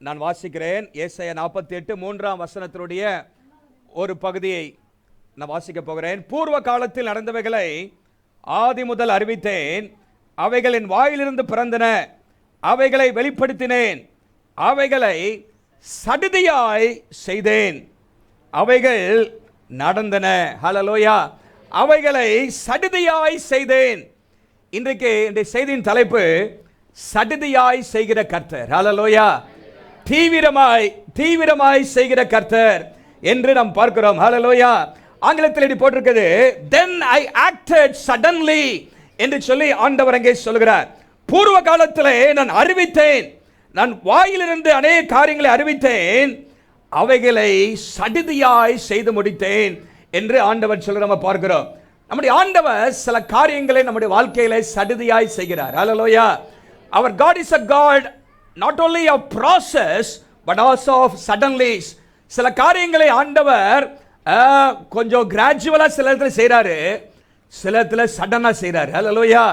நான் வாசிக்கிறேன். ஏசாயா 48 3ஆம் வசனத்தினுடைய ஒரு பகுதியை நான் வாசிக்க போகிறேன். பூர்வ காலத்தில் நடந்தவைகளை ஆதி முதல் அறிவித்தேன், அவைகளின் வாயிலிருந்து பிறந்தன, அவைகளை வெளிப்படுத்தினேன், அவைகளை சடிதியாய் செய்தேன், அவைகள் நடந்தன. ஹல்லேலூயா. அவைகளை சடிதியாய் செய்தேன். இன்றைக்கு இந்த செய்தியின் தலைப்பு சடிதியாய் செய்கிற கர்த்தர். ஹல்லேலூயா. தீவிரமாய் செய்கிற கர்த்தர் என்று நாம் பார்க்கிறோம். ஹல்லேலூயா. ஆங்கிலத்தில் இப்படி போட்டிருக்கிறது, then I acted suddenly என்று சொல்லி ஆண்டவர் அங்கே சொல்கிறார். பூர்வ காலத்திலே நான் அறிவித்தேன், நான் வாயிலிருந்து அநேக காரியங்களை அறிவித்தேன், அவைகளை சடிதியாய் செய்து முடித்தேன் என்று ஆண்டவர் சொல்ல நம்ம பார்க்கிறோம். நம்முடைய ஆண்டவர் சில காரியங்களை நம்முடைய வாழ்க்கையில சடிதியாய் செய்கிறார். ஹல்லேலூயா. Our God is a God not only of process but also of suddenlies. சில காரியங்களை ஆண்டவர் கொஞ்சம் கிராஜுவலா சில இடத்துல செய்றாரு, சில இடத்துல சடனா செய்றாரு. ஹல்லேலூயா.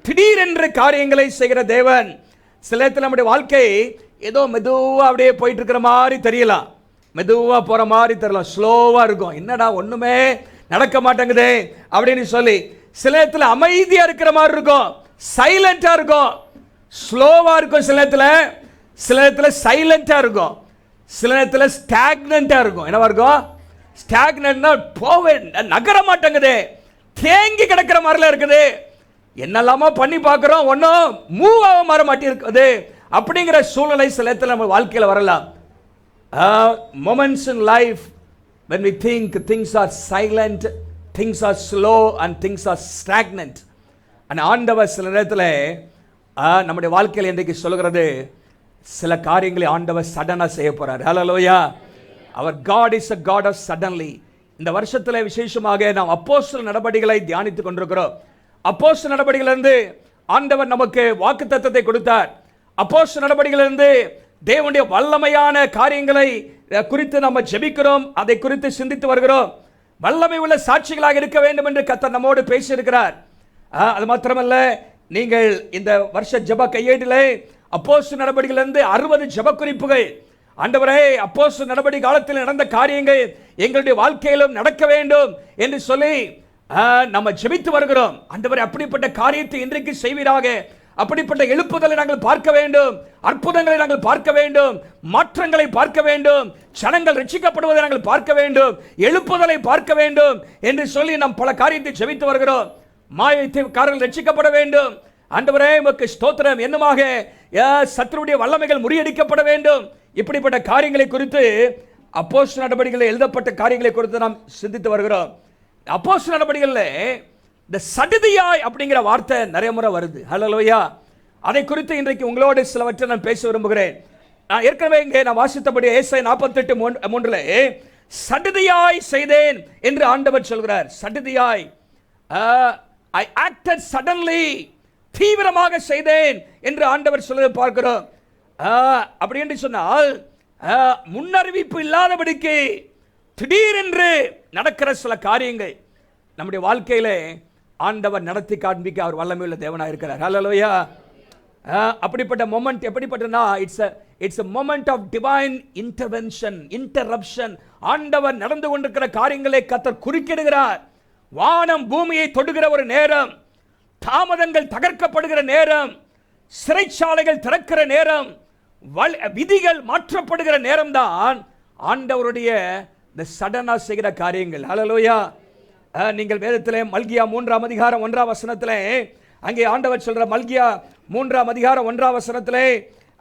திடீரென்று காரியங்களை செய்கிற தேவன். சில இடத்துல நம்முடைய வாழ்க்கை ஏதோ மெதுவா அப்படியே போயிட்டு இருக்கிற மாதிரி தெரியலாம், மெதுவா போற மாதிரி தெரியலாம், ஸ்லோவா இருக்கும். என்னடா ஒண்ணுமே நடக்க மாட்டேங்குது அப்படின்னு சொல்லி சில இடத்துல அமைதியா இருக்கிற மாதிரி இருக்கும், சைலண்டா இருக்கும், ஸ்லோவா இருக்கும். சில இடத்துல சைலண்டா இருக்கும், சில இடத்துல ஸ்டாக்னண்டா இருக்கும். என்னவா இருக்கும்? ஸ்டாக்னன்ட்னா போவே நகர மாட்டேங்குது, தேங்கி கிடக்கிற மாதிரில இருக்குது. என்னெல்லாமோ பண்ணி பார்க்கிறோம், ஒன்றும் மூவ் ஆக மாற மாட்டி இருக்குது. அப்படிங்கிற சூழ்நிலை சில இடத்துல நம்ம வாழ்க்கையில் வரலாம். Moments in life when we think things are silent, things are slow and things are stagnant. and ஆண்டவர் சில நேரத்தில் நம்முடைய வாழ்க்கையில் இன்றைக்கு சொல்கிறது, சில காரியங்களை ஆண்டவர் சடனா செய்ய போறார். ஹல்லேலூயா. அவர் God is a God of suddenly. இந்த வருஷத்தில் விசேஷமாக நாம் அப்போஸ்தலர் நடபடிகளை தியானித்துக் கொண்டிருக்கிறோம். அப்போஸ்தலர் நடபடிகளிலிருந்து ஆண்டவர் நமக்கு வாக்குத்தத்தத்தை கொடுத்தார். அப்போஸ்தலர் நடபடிகளிலிருந்து தேவனுடைய வல்லமையான காரியங்களை குறித்து நம்ம ஜெபிக்கிறோம், அதை குறித்து சிந்தித்து வருகிறோம். வல்லமை உள்ள சாட்சிகளாக இருக்க வேண்டும் என்று கர்த்தர் நம்மோடு பேசியிருக்கிறார். அது மாத்திரமல்ல, நீங்கள் இந்த வருஷ ஜெப கையேட்டிலே அப்போஸ்தலர் நடபடிகளிலிருந்து 60 ஜெப குறிப்புகள், ஆண்டவரே அப்போஸ்தலர் நடபடி காலத்தில் நடந்த காரியங்கள் எங்களுடைய வாழ்க்கையிலும் நடக்க வேண்டும் என்று சொல்லி நம்ம ஜெபித்து வருகிறோம். ஆண்டவரே அப்படிப்பட்ட காரியத்தை இன்றைக்கு செய்வீராக, அப்படிப்பட்ட எழுப்புதலை நாங்கள் பார்க்க வேண்டும், அற்புதங்களை நாங்கள் பார்க்க வேண்டும், மாற்றங்களை பார்க்க வேண்டும், ஜனங்கள் ரட்சிக்கப்படுவதை நாங்கள் பார்க்க வேண்டும், எழுப்புதலை பார்க்க வேண்டும் என்று சொல்லி நாம் பல காரியத்தை ஜெபித்து வருகிறோம். மாயக்காரர்கள் ரட்சிக்கப்பட வேண்டும். ஆண்டவரே உமக்கு ஸ்தோத்திரம். என்னமாக சத்துருடைய வல்லமைகள் முறியடிக்கப்பட வேண்டும். இப்படிப்பட்ட காரியங்களை குறித்து அப்போஸ்தலர் நடபடிகளில் எழுதப்பட்ட காரியங்களை குறித்து நாம் சிந்தித்து வருகிறோம். அப்போஸ்தலர் நடபடிகளில் இந்த சடிதியாய் அப்படிங்கிற வார்த்தை நிறைய முறை வருது. ஹல்லேலூயா. அதை குறித்து இன்றைக்கு உங்களோடு சிலவற்றை நான் பேச விரும்புகிறேன். நான் ஏற்கனவே இங்கே நான் வாசித்தபடி ஏசாயா 48:3 சடிதியாய் செய்தேன் என்று ஆண்டவர் சொல்கிறார். சடிதியாய், I acted suddenly, தீவிரமாக செய்தேன் என்று ஆண்டவர் சொல்வதை பார்க்கிறோம். அப்படி என்று சொன்னால் முன்னறிவிப்பு இல்லாதபடிக்கு திடீரென்று நடக்கிற சில காரியங்கள் நம்முடைய வாழ்க்கையிலே ஆண்டவர் நடத்தி காண்பிக்க அவர் வல்லமையுள்ள தேவனாக இருக்கிறார். ஹல்லேலூயா. அப்படிப்பட்ட மொமெண்ட் எப்படிப்பட்டனா, it's a moment of divine intervention, interruption. ஆண்டவர் நடந்து கொண்டிருக்கிற காரியங்களை கர்த்தர் குறுக்கிடுகிறார். வானம் பூமியை தொடுகிற ஒரு நேரம், தாமதங்கள் தகர்க்கப்படுகிற நேரம், சிறைச்சாலைகள் திறக்கிற நேரம், விதிகள் மாற்றப்படுகிற நேரம் தான் ஆண்டவருடைய இந்த சடனா செய்கிற காரியங்கள். ஹல்லேலூயா. நீங்கள் வேதத்திலே மல்கியா 3ஆம் அதிகாரம் 1ஆம் வசனத்திலே அங்கே ஆண்டவர் சொல்ற, மல்கியா 3ஆம் அதிகாரம் 1ஆம் வசனத்திலே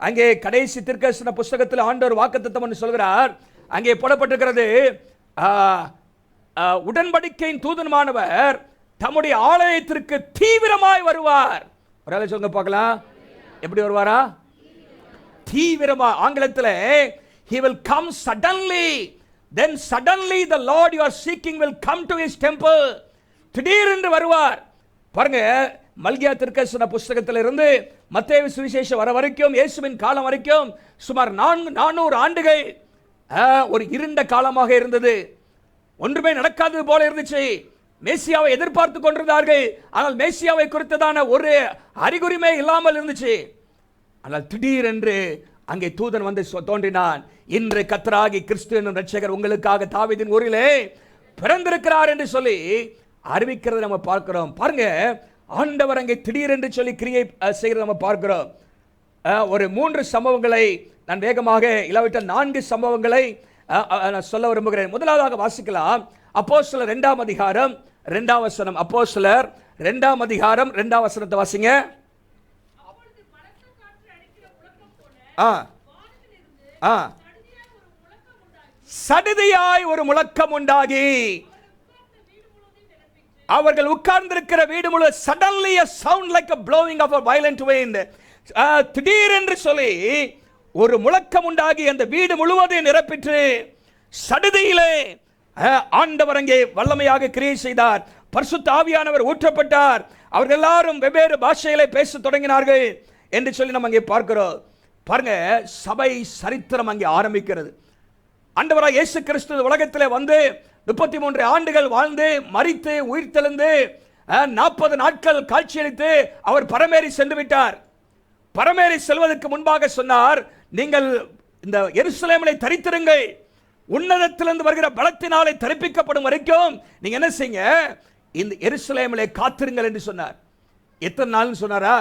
அங்கே கடைசி தீர்க்கதரிசன புத்தகத்தில் ஆண்டவர் வாக்குத்தத்தம் சொல்கிறார். அங்கே போடப்பட்டிருக்கிறது, உடன்படிக்கையின் தூதனானவர் தம்முடைய ஆலயத்திற்கு தீவிரமாய் வருவார். ஒரு ஆளை சொல்லுங்க பார்க்கலாம், எப்படி வருவாரா? தீவிரமா. ஆங்கிலத்தில் he will come suddenly, then suddenly the Lord you are seeking will come to his temple. திடீரென்று வருவார். பாருங்க, மல்கியா தீர்க்கதரிசன புத்தகத்திலிருந்து மத்தேயு சுவிசேஷம் வர வரைக்கும், இயேசுவின் காலம் வரைக்கும் சுமார் 400 ஆண்டுகள் ஒரு இருண்ட காலமாக இருந்தது. ஒன்றுமே நடக்காதது போல இருந்துச்சு. மேசியாவை எதிர்பார்த்து கொண்டிருந்தார்கள், ஆனால் மேசியாவை குறித்ததான ஒரு அறிகுறிமே இல்லாமல் இருந்துச்சு. ஆனால் திடீரென்று அங்கே தூதன் வந்து தோன்றினான். இன்று கர்த்தராகி கிறிஸ்து என்னும் இரட்சகர் உங்களுக்காக தாவீதின் ஊரிலே பிறந்திருக்கிறார் என்று சொல்லி அறிவிக்கிறதை நம்ம பார்க்கிறோம். பாருங்க, ஆண்டவர் அங்கே திடீரென்று சொல்லி கிரியை செய்கிறத நம்ம பார்க்கிறோம். ஒரு 3 சம்பவங்களை நான் வேகமாக இல்லாவிட்டால் 4 சம்பவங்களை நான் சொல்ல விரும்புகிறேன். முதலாவதாக வாசிக்கலாம். அப்போஸ்தலர் 2ஆம் அதிகாரம் 2ஆம் வசனம். அப்போஸ்தலர் 2ஆம் அதிகாரம் 2ஆம் வசனத்தை வாசிங்க. சடுதியாய் ஒரு முழக்கம் உண்டாகி அவர்கள் உட்கார்ந்திருக்கிற வீடு முழு suddenly a sound like a blowing of a violent wind. திடீரென்று சொல்லி ஒரு முழக்கம் உண்டாகி அந்த வீடு முழுவதையும் நிரப்பிற்று. சடுதியிலே ஆண்டவர் அங்கே வல்லமையாக கிரியை செய்தார். பரிசுத்த ஆவியானவர் ஊற்றப்பட்டார். அவர்கள் எல்லாரும் வெவ்வேறு பாஷைகளை பேச தொடங்கினார்கள் என்று சொல்லி நம்ம அங்கே பார்க்கிறோம். பாருங்க, சபை சரித்திரம் அங்கே ஆரம்பிக்கிறது. ஆண்டவராக இயேசு கிறிஸ்து உலகத்திலே வந்து 33 ஆண்டுகள் வாழ்ந்து மரித்து உயிர்த்தெழுந்து 40 நாட்கள் காட்சியளித்து அவர் பரமேறி சென்று விட்டார். பரமேறி செல்வதற்கு முன்பாக சொன்னார், நீங்கள் இந்த எருசலேமிலே தரித்திருங்கள், உன்னதத்திலிருந்து வருகிற பலத்தினாலே தரிப்பிக்கப்படும் வரைக்கும் நீங்க என்ன செய்யுங்க, இந்த எருசலேமிலே காத்திருங்கள் என்று சொன்னார். எத்தனை நாள் சொன்னாரா?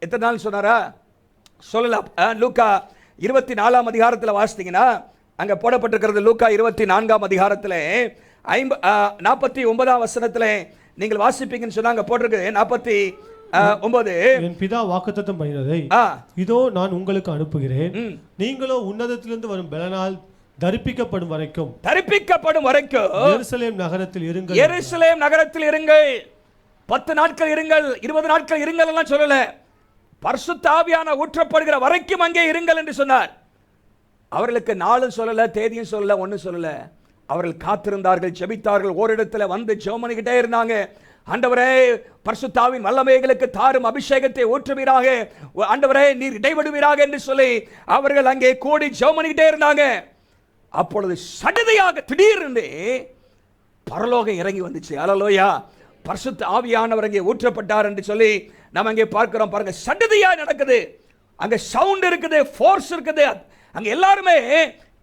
எத்தனை நாள் சொன்னாரா? சொல்லலாம். லூக்கா 24ஆம் அதிகாரத்தில் வாசித்தீங்கன்னா அங்க போடப்பட்டிருக்கிறது. லூக்கா 24ஆம் அதிகாரத்தில் 49ஆம் வசனத்தில் நீங்கள் வாசிப்பீங்கன்னு சொன்னாங்க. போட்டிருக்கு 49. என் பிதா வாக்குத்தத்தம் பண்ணினதை இதோ நான் உங்களுக்கு அனுப்புகிறேன், நீங்களோ உன்னதத்திலிருந்து வரும் பலனால் தரிப்பிக்கப்படும் வரைக்கும் எருசலேம் நகரத்தில் இருங்கள். எருசலேம் நகரத்தில் இருங்கள். 10 நாட்கள் இருங்கள், 20 நாட்கள் இருங்கள் எல்லாம் சொல்லல. பரிசுத்த ஆவியானவர் ஊற்றப்படுகிற வரைக்கும் அங்கே இருங்கள் என்று சொன்னார். அவர்களுக்கு நாளும் சொல்லல, தேதியும் சொல்லல, ஒன்னும் சொல்லல. அவர்கள் காத்திருந்தார்கள், ஜெபித்தார்கள், ஓரிடத்தில் வந்து ஜெபம் பண்ணிக்கிட்டே இருந்தாங்க. ஆண்டவரே, பரிசுத்த ஆவியின் வல்லமைகளுக்கு தாரும் அபிஷேகத்தை ஊற்றுவீராக, ஆண்டவரே நீர் இடைவிடுவீராக என்று சொல்லி அவர்கள் அங்கே கூடி ஜெபம் பண்ணிக்கிட்டே இருந்தாங்க. அப்பொழுது சடுதியாக திடீர்னு பரலோகம் இறங்கி வந்துச்சு. அல்லேலூயா. பரிசுத்த ஆவியானவர் அங்கே ஊற்றப்பட்டார் என்று சொல்லி நம்ம அங்கே பார்க்கிறோம். பாருங்க, சடுதியா நடக்குது. அங்க சவுண்ட் இருக்குது, ஃபோர்ஸ் இருக்குது. அங்க எல்லாருமே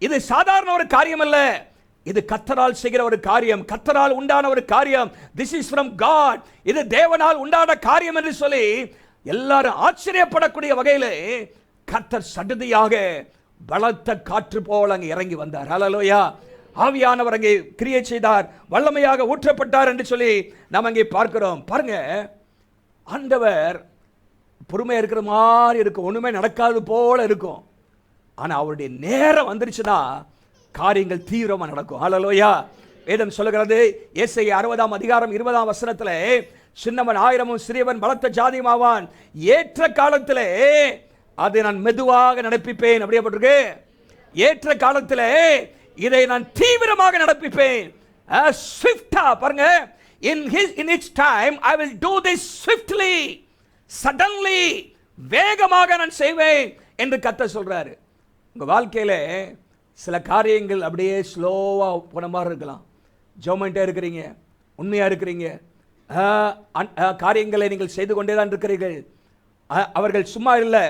இது சாதாரண ஒரு காரியம் அல்ல, இது கர்த்தரால் செய்கிற ஒரு காரியம், கர்த்தரால் உண்டான ஒரு காரியம். திஸ் இஸ் ஃப்ரம் காட், இது தேவனால் உண்டான காரியம் என்று சொல்லி எல்லாரும் ஆச்சரியப்படக்கூடிய வகையிலே கர்த்தர் சடுதியாக பலத்த காற்று போல அங்கே இறங்கி வந்தார். ஹல்லேலூயா. ஆவியானவர் அங்கே கிரியை செய்தார், வல்லமையாக ஊற்றப்பட்டார் என்று சொல்லி நாம் அங்கே பார்க்கிறோம். பாருங்க, ஆண்டவர் பொறுமையா இருக்கிற மாதிரி இருக்கும், ஒண்ணுமே நடக்காது போல இருக்கும். ஆனா அவருடைய நேரம் வந்துருச்சுன்னா காரியங்கள் தீவிரமா நடக்கும். ஹல்லேலூயா. வேதம் சொல்லுகிறது, ஏசாயா 60ஆம் அதிகாரம் 20ஆம் வசனத்திலே, சின்னவன் 1000 சிறியவன் பலத்த ஜாதியுமாவான், ஏற்ற காலத்திலே அதை நான் மெதுவாக நடப்பிப்பேன். அப்படியே போட்டிருக்கு. ஏற்ற காலத்திலே இதை நான் தீவிரமாக நடப்பிப்பேன். ஸ்விஃப்டா பாருங்க, in its time I will do this swiftly, suddenly, வேகமாக நான் செய்வேன் என்று கர்த்தர் சொல்றாரு. உங்க வாழ்க்கையில சில காரியங்கள் அப்படியே ஸ்லோவா போன மாதிரி இருக்கலாம். ஜெபம்ட்டே இருக்கிறீங்க, உண்மையா இருக்கிறீங்க, காரியங்களை நீங்கள் செய்து கொண்டே தான் இருக்கிறீர்கள். அவர்கள் சும்மா இல்லை.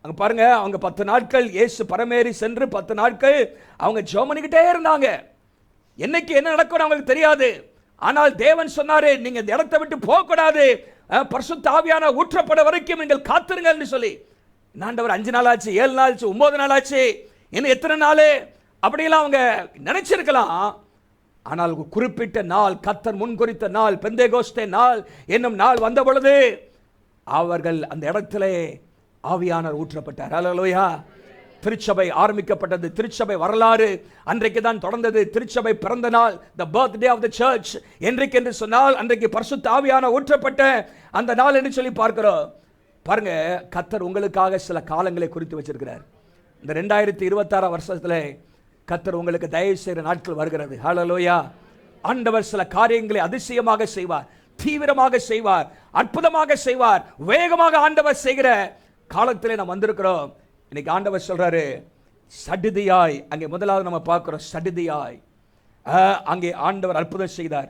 அங்க பாருங்க, அவங்க 10 நாட்கள் இயேசு பரமேறி சென்று 10 நாட்கள் அவங்க ஜெபம் பண்ணிக்கிட்டே இருந்தாங்க. என்னைக்கு என்ன நடக்கும் அவங்களுக்கு தெரியாது. ஆனால் தேவன் சொன்னாரு, நீங்க இந்த இடத்தை விட்டு போக கூடாது, பரிசுத்த ஆவியானவர் ஊற்றப்பட வரைக்கும் நீங்கள் காத்திருங்கள் என்று சொல்லி. ஆண்டவர் 5 நாள் ஆச்சு, 7 நாள் ஆச்சு, 9 நாள் ஆச்சு, இன்னும் எத்தனை நாள் அப்படியெல்லாம் அவங்க நினைச்சிருக்கலாம். ஆனால் குறிப்பிட்ட நாள், கர்த்தர் முன்குறித்த நாள், பெந்தேகோஸ்தே நாள் என்னும் நாள் வந்த பொழுது அவர்கள் அந்த இடத்திலே ஆவியானவர் ஊற்றப்பட்டார். ஹல்லேலூயா. திருச்சபை ஆரம்பிக்கப்பட்டது. திருச்சபை வரலாறு அன்றைக்கு தான் தொடர்ந்தது. திருச்சபை பிறந்த நாள், the birthday of the church என்றைக்கு என்று சொன்னால் அன்றைக்கு பரிசுத்த ஆவியானவர் ஊற்றப்பட்ட அந்த நாள் என்று சொல்லி பார்க்கிறோம். பாருங்க, கர்த்தர் உங்களுக்காக சில காலங்களை குறித்து வச்சிருக்கிறார். இந்த 2026 வருஷத்துல கர்த்தர் உங்களுக்கு தயவு செய்கிற நாட்கள் வருகிறது. ஹல்லேலூயா. ஆண்டவர் சில காரியங்களை அதிசயமாக செய்வார், தீவிரமாக செய்வார், அற்புதமாக செய்வார், வேகமாக ஆண்டவர் செய்கிற காலத்திலே நாம் வந்திருக்கிறோம். இன்னைக்கு ஆண்டவர் சொல்றாரு, சடுதியாய். அங்கே முதலாவது நம்ம பார்க்கிறோம், சடுதியாய் அங்கே ஆண்டவர் அற்புதம் செய்தார்.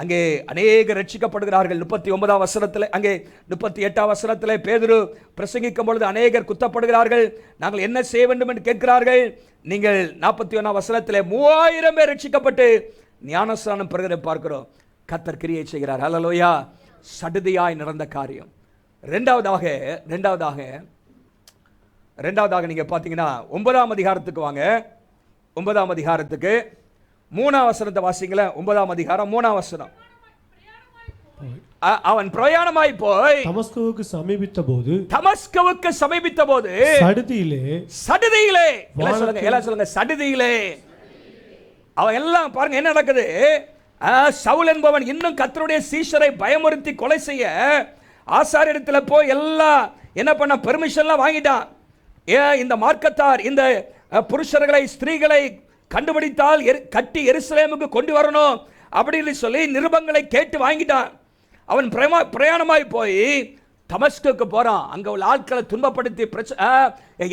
அங்கே அநேக ரட்சிக்கப்படுகிறார்கள். 39ஆம் வசனத்தில், அங்கே 38ஆம் வசனத்தில் பேதுரு பிரசங்கிக்கும் பொழுது அநேகர் குத்தப்படுகிறார்கள். நாங்கள் என்ன செய்ய வேண்டும் என்று கேட்கிறார்கள். நீங்கள் 41ஆம் வசனத்தில் 3000 பேர் ரட்சிக்கப்பட்டு ஞானஸ்நானம் பெறுகிறதை பார்க்கிறோம். கர்த்தர் கிரியை செய்கிறார். ஹல்லேலூயா. சடுதியாய் நடந்த காரியம். ரெண்டாவதாக நீங்க பார்த்தீங்கன்னா 9ஆம் அதிகாரத்துக்கு வாங்க. 9ஆம் அதிகாரத்துக்கு 3ஆம் வசனத்தை வாசிங்கள. 9ஆம் அதிகாரம் 3ஆம் வசனம். அவன் பிரயாணமாய் போய் தமஸ்குவுக்கு சமீபித்த போது சடுதியிலே எல்லாம் சொல்லுங்க சடுதியிலே. அவன் எல்லாம் பாருங்க என்ன நடக்குது. சவுல் என்பவன் இன்னும் கர்த்தருடைய சீஷரை பயமுறுத்தி கொலை செய்ய ஆசாரியரிடத்துல போய் எல்லாம் என்ன பண்ண பெர்மிஷன்லாம் வாங்கிட்டான். இந்த மார்க்கத்தார் இந்த புருஷர்களை ஸ்திரீகளை கண்டுபிடித்தால் கட்டி எருசலேமுக்கு கொண்டு வரணும் அப்படின்னு சொல்லி நிருபங்களை கேட்டு வாங்கிட்டான். அவன் பிரயாணமாய் போய் தமஸ்குக்கு போறான். அங்க உள்ள ஆட்களை துன்பப்படுத்தி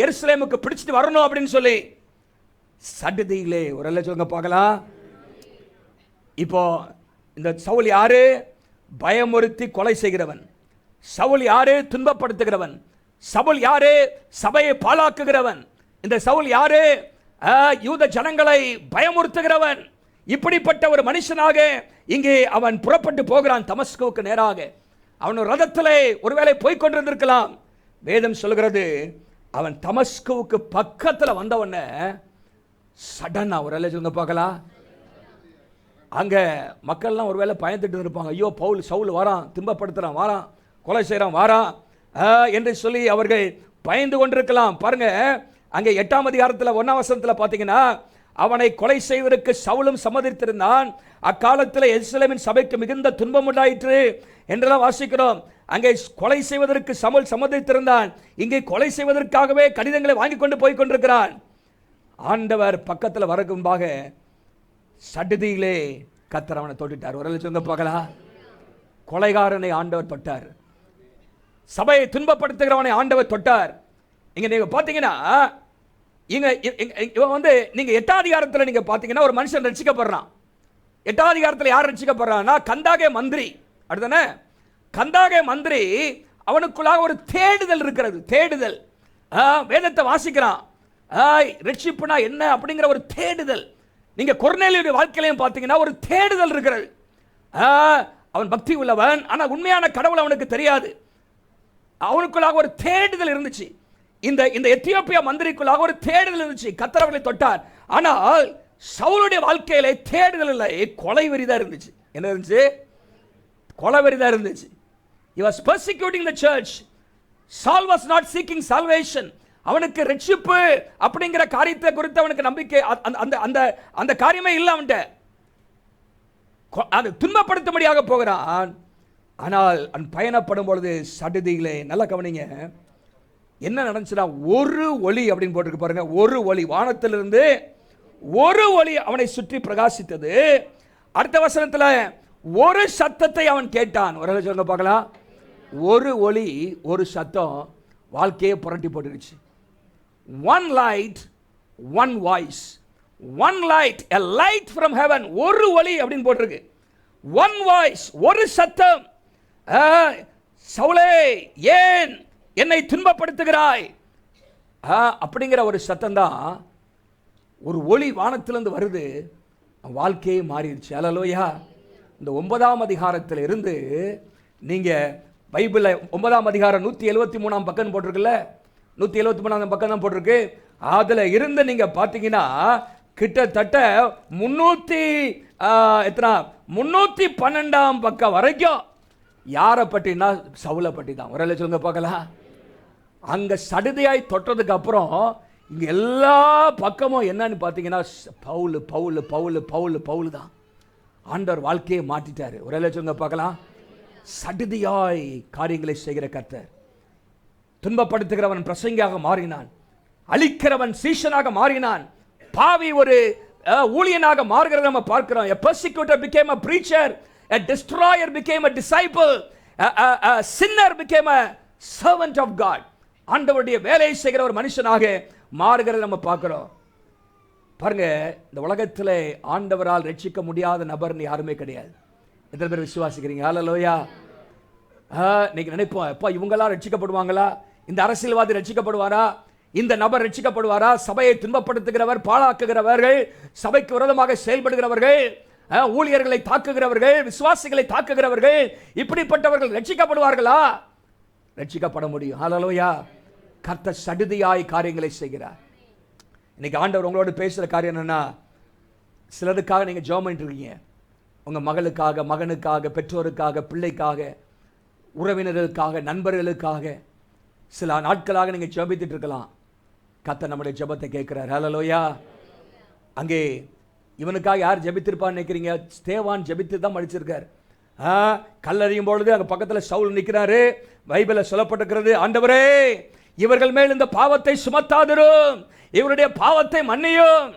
எருசலேமுக்கு பிடிச்சிட்டு வரணும் அப்படின்னு சொல்லி சடுதியிலே ஒரு சொல்லுங்க பார்க்கலாம். இப்போ இந்த சவுல் யாரு? பயமுறுத்தி கொலை செய்கிறவன். சவுல் யாரு? துன்பப்படுத்துகிறவன். சவுல் யாரு? சபையை பாழாக்குகிறவன். இந்த சவுல் யாரு? யூத ஜனங்களை பயமுறுத்துகிறவன். இப்படிப்பட்ட ஒரு மனுஷனாக இங்கே அவன் புறப்பட்டு போகிறான் தமஸ்குவுக்கு நேராக. அவன் ஒரு ரதத்திலே ஒருவேளை போய்கொண்டிருந்திருக்கலாம். வேதம் சொல்கிறது அவன் தமஸ்குவுக்கு பக்கத்தில் வந்தவன சடனா ஒரு சொல்லுங்க பார்க்கலாம். அங்க மக்கள்லாம் ஒருவேளை பயந்துட்டு இருப்பாங்க. ஐயோ சவுல் வாரான், துன்பப்படுத்துறான், வாரான், கொலை செய்யறான், வாரான் என்று சொல்லி அவர்கள் பயந்து கொண்டிருக்கலாம். பாருங்க அங்கே 8ஆம் அதிகாரத்தில் 1ஆம் வசனத்தில் பார்த்தீங்கன்னா அவனை கொலை செய்வதற்கு சவுலும் சம்மதித்திருந்தான். அக்காலத்தில் எருசலேமின் சபைக்கு மிகுந்த துன்பம் உண்டாயிற்று என்றெல்லாம் வாசிக்கிறோம். அங்கே கொலை செய்வதற்கு சவுல் சம்மதித்திருந்தான். இங்கே கொலை செய்வதற்காகவே கடிதங்களை வாங்கி கொண்டு போய் கொண்டிருக்கிறான். ஆண்டவர் பக்கத்தில் வரக்கு முன்பாக சடுதியிலே கர்த்தர் அவனை தொட்டுட்டார். ஒரு சொல்லுங்க பார்க்கலாம். கொலைகாரனை ஆண்டவர் தொட்டார். சபையை துன்பப்படுத்துகிறவனை ஆண்டவர் தொட்டார். இங்க நீங்க பாத்தீங்கன்னா இவன் வந்து நீங்க 8ஆம் அதிகாரத்தில் நீங்க பாத்தீங்கன்னா ஒரு மனுஷன் ரட்சிக்கப்படுறான். 8ஆம் அதிகாரத்தில் யார் ரட்சிக்கப்படுறான்னா கந்தாகே மந்திரி. அடுத்தானே கந்தாகே மந்திரி அவனுக்குள்ளாக ஒரு தேடுதல் இருக்கிறது. தேடுதல். வேதத்தை வாசிக்கிறான். ரட்சிப்புனா என்ன அப்படிங்கிற ஒரு தேடுதல். நீங்க கொர்நேலியுடைய வாழ்க்கையிலையும் பார்த்தீங்கன்னா ஒரு தேடுதல் இருக்கிறது. அவன் பக்தி உள்ளவன், ஆனால் உண்மையான கடவுள் அவனுக்கு தெரியாது. அவனுக்குள்ளாக ஒரு தேடுதல் இருந்துச்சு. இந்த எத்தியோப்பியா மந்திரிக்குள்ளாக ஒரு தேடுதல் இருந்துச்சு. கர்த்தர் அவர்களை தொட்டார். ஆனால் சவுலுடைய வாழ்க்கையிலே தேடுதல் இல்லை, கொலை வெறிதான் இருந்துச்சு. என்ன இருந்துச்சு? கொலை வெறிதான் இருந்துச்சு. He was persecuting the church. Saul was not seeking salvation. அவனுக்கு ரட்சிப்பு அப்படிங்கிற காரியத்தை குறித்து அவனுக்கு நம்பிக்கை அந்த காரியமே இல்லை. அவன்கிட்ட அது துன்பப்படுத்தும்படியாக போகிறான். ஆனால் அவன் பயணப்படும் பொழுது சடுதியிலே நல்ல கவனிங்க என்ன நடந்துச்சுன்னா ஒரு ஒளி அப்படின்னு போட்டிருக்கு பாருங்க. ஒரு ஒளி வானத்திலிருந்து ஒரு ஒளி அவனை சுற்றி பிரகாசித்தது. அடுத்த வசனத்தில் ஒரு சத்தத்தை அவன் கேட்டான். ஒரு சொல்லுங்க பார்க்கலாம். ஒரு ஒளி ஒரு சத்தம் வாழ்க்கையை புரட்டி போட்டுருச்சு. One light, one voice. One light, a light from heaven. ஒரு ஒளி அப்படின்னு போட்டிருக்கு. One voice, ஒரு சத்தம். சவுலே ஏன் என்னை துன்பப்படுத்துகிறாய் அப்படிங்கிற ஒரு சத்தம் தான். ஒரு ஒளி வானத்திலிருந்து வருது. வாழ்க்கையே மாறிடுச்சு. அல்லேலூயா. இந்த 9ஆம் அதிகாரத்தில் இருந்து நீங்க பைபிள 9ஆம் அதிகாரம் 173ஆம் பக்கம் போட்டிருக்குல்ல, 173ஆம் பக்கம் தான் போட்டிருக்கு. அதுல இருந்து நீங்க பாத்தீங்கன்னா கிட்டத்தட்ட 312ஆம் பக்கம் வரைக்கும் யாரை பற்றினா சவுலை பற்றி தான். ஒரு சொல்லுங்க பார்க்கலாம். அங்க சடுதியாய் தொட்டதுக்கு அப்புறம் இங்க எல்லா பக்கமும் என்னன்னு பார்த்தீங்கன்னா பவுல் பவுல் பவுல் பவுல் பவுல் தான். ஆண்டவர் வாழ்க்கையை மாற்றிட்டாரு. ஒரு சொல்லுங்க பார்க்கலாம். சடுதியாய் காரியங்களை செய்கிற கர்த்தர். துன்பப்படுத்துகிறவன் பிரசங்கியாக மாறினான். அழிக்கிறவன் சீஷனாக மாறினான். பாவி ஒரு ஊழியனாக மாறுகிறத நம்ம பார்க்கிறோம். A persecutor became a preacher. A destroyer became a disciple. A sinner became a servant of God. ஆண்டவருடைய வேலையை செய்கிற ஒரு மனுஷனாக மாறுகிறத நம்ம பார்க்கிறோம். பாருங்க, இந்த உலகத்தில் ஆண்டவரால் ரட்சிக்க முடியாத நபர் யாருமே கிடையாது. எத்தனை பேர் விசுவாசிக்கிறீங்க? ஹல்லேலூயா. நீங்க நினைப்போம், அப்பா இவங்கெல்லாம் ரட்சிக்கப்படுவாங்களா? இந்த அரசியல்வாதி ரட்சிக்கப்படுவாரா? இந்த நபர் ரட்சிக்கப்படுவாரா? சபையை துன்பப்படுத்துகிறவர், பாழாக்குகிறவர்கள், சபைக்கு விரோதமாக செயல்படுகிறவர்கள், ஊழியர்களை தாக்குகிறவர்கள், விசுவாசிகளை தாக்குகிறவர்கள், இப்படிப்பட்டவர்கள் ரட்சிக்கப்படுவார்களா? ரட்சிக்கப்பட முடியும். ஹல்லேலூயா. கர்த்தர் சடுதியாய் காரியங்களை செய்கிறார். இன்னைக்கு ஆண்டவர் உங்களோட பேசுகிற காரியம் என்னன்னா, சிலருக்காக நீங்கள் ஜெபம் பண்ணிட்டு இருக்கீங்க. உங்கள் மகளுக்காக, மகனுக்காக, பெற்றோருக்காக, பிள்ளைக்காக, உறவினர்களுக்காக, நண்பர்களுக்காக சில நாட்களாக நீங்கள் ஜெபித்துட்டு இருக்கலாம். கர்த்தர் நம்முடைய ஜெபத்தை கேட்கிறார். ஹல்லேலூயா. அங்கே இவனுக்காக யார் ஜெபித்திருப்பான்னு நினைக்கிறீங்க? ஸ்தேவான் ஜெபித்து தான் மடிச்சிருக்கார். கல்லறியும் பொழுது அங்கே பக்கத்தில் சவுல் நிற்கிறாரு. பைபிளில் சொல்லப்பட்டிருக்கிறது, ஆண்டவரே இவர்கள் மேல் இந்த பாவத்தை சுமத்தாதிரும், இவருடைய பாவத்தை மன்னியும்,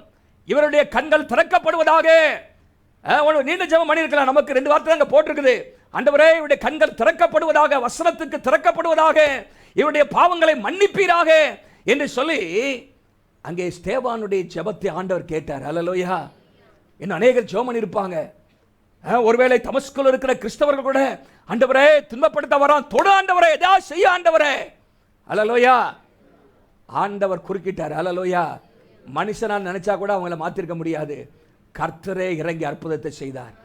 இவருடைய கண்கள் திறக்கப்படுவதாக. நீண்ட ஜெபம் பண்ணியிருக்கலாம். நமக்கு 2 வார்த்தை அங்கே போட்டிருக்குது. ஆண்டவரே இவருடைய கண்கள் திறக்கப்படுவதாக, வசனத்துக்கு திறக்கப்படுவதாக, இவருடைய பாவங்களை மன்னிப்பீராக என்று சொல்லி அங்கே ஸ்தேவானுடைய ஜெபத்தை ஆண்டவர் கேட்டார். ஹல்லேலூயா. இன்னும் அநேகர் ஜெபம் பண்ணியிருப்பாங்க. ஒருவேளை தமஸ்குல இருக்கிற கிறிஸ்தவர்கள் கூட, ஆண்டவரே துன்பப்படுத்த வரான், தொடு ஆண்டவரே, ஏதாவது செய்ய ஆண்டவரே. ஹல்லேலூயா. ஆண்டவர் குறுக்கிட்டார். ஹல்லேலூயா. மனுஷனால் நினைச்சா கூட அவங்கள மாத்திருக்க முடியாது. கர்த்தரே இறங்கி அற்புதத்தை செய்தார்,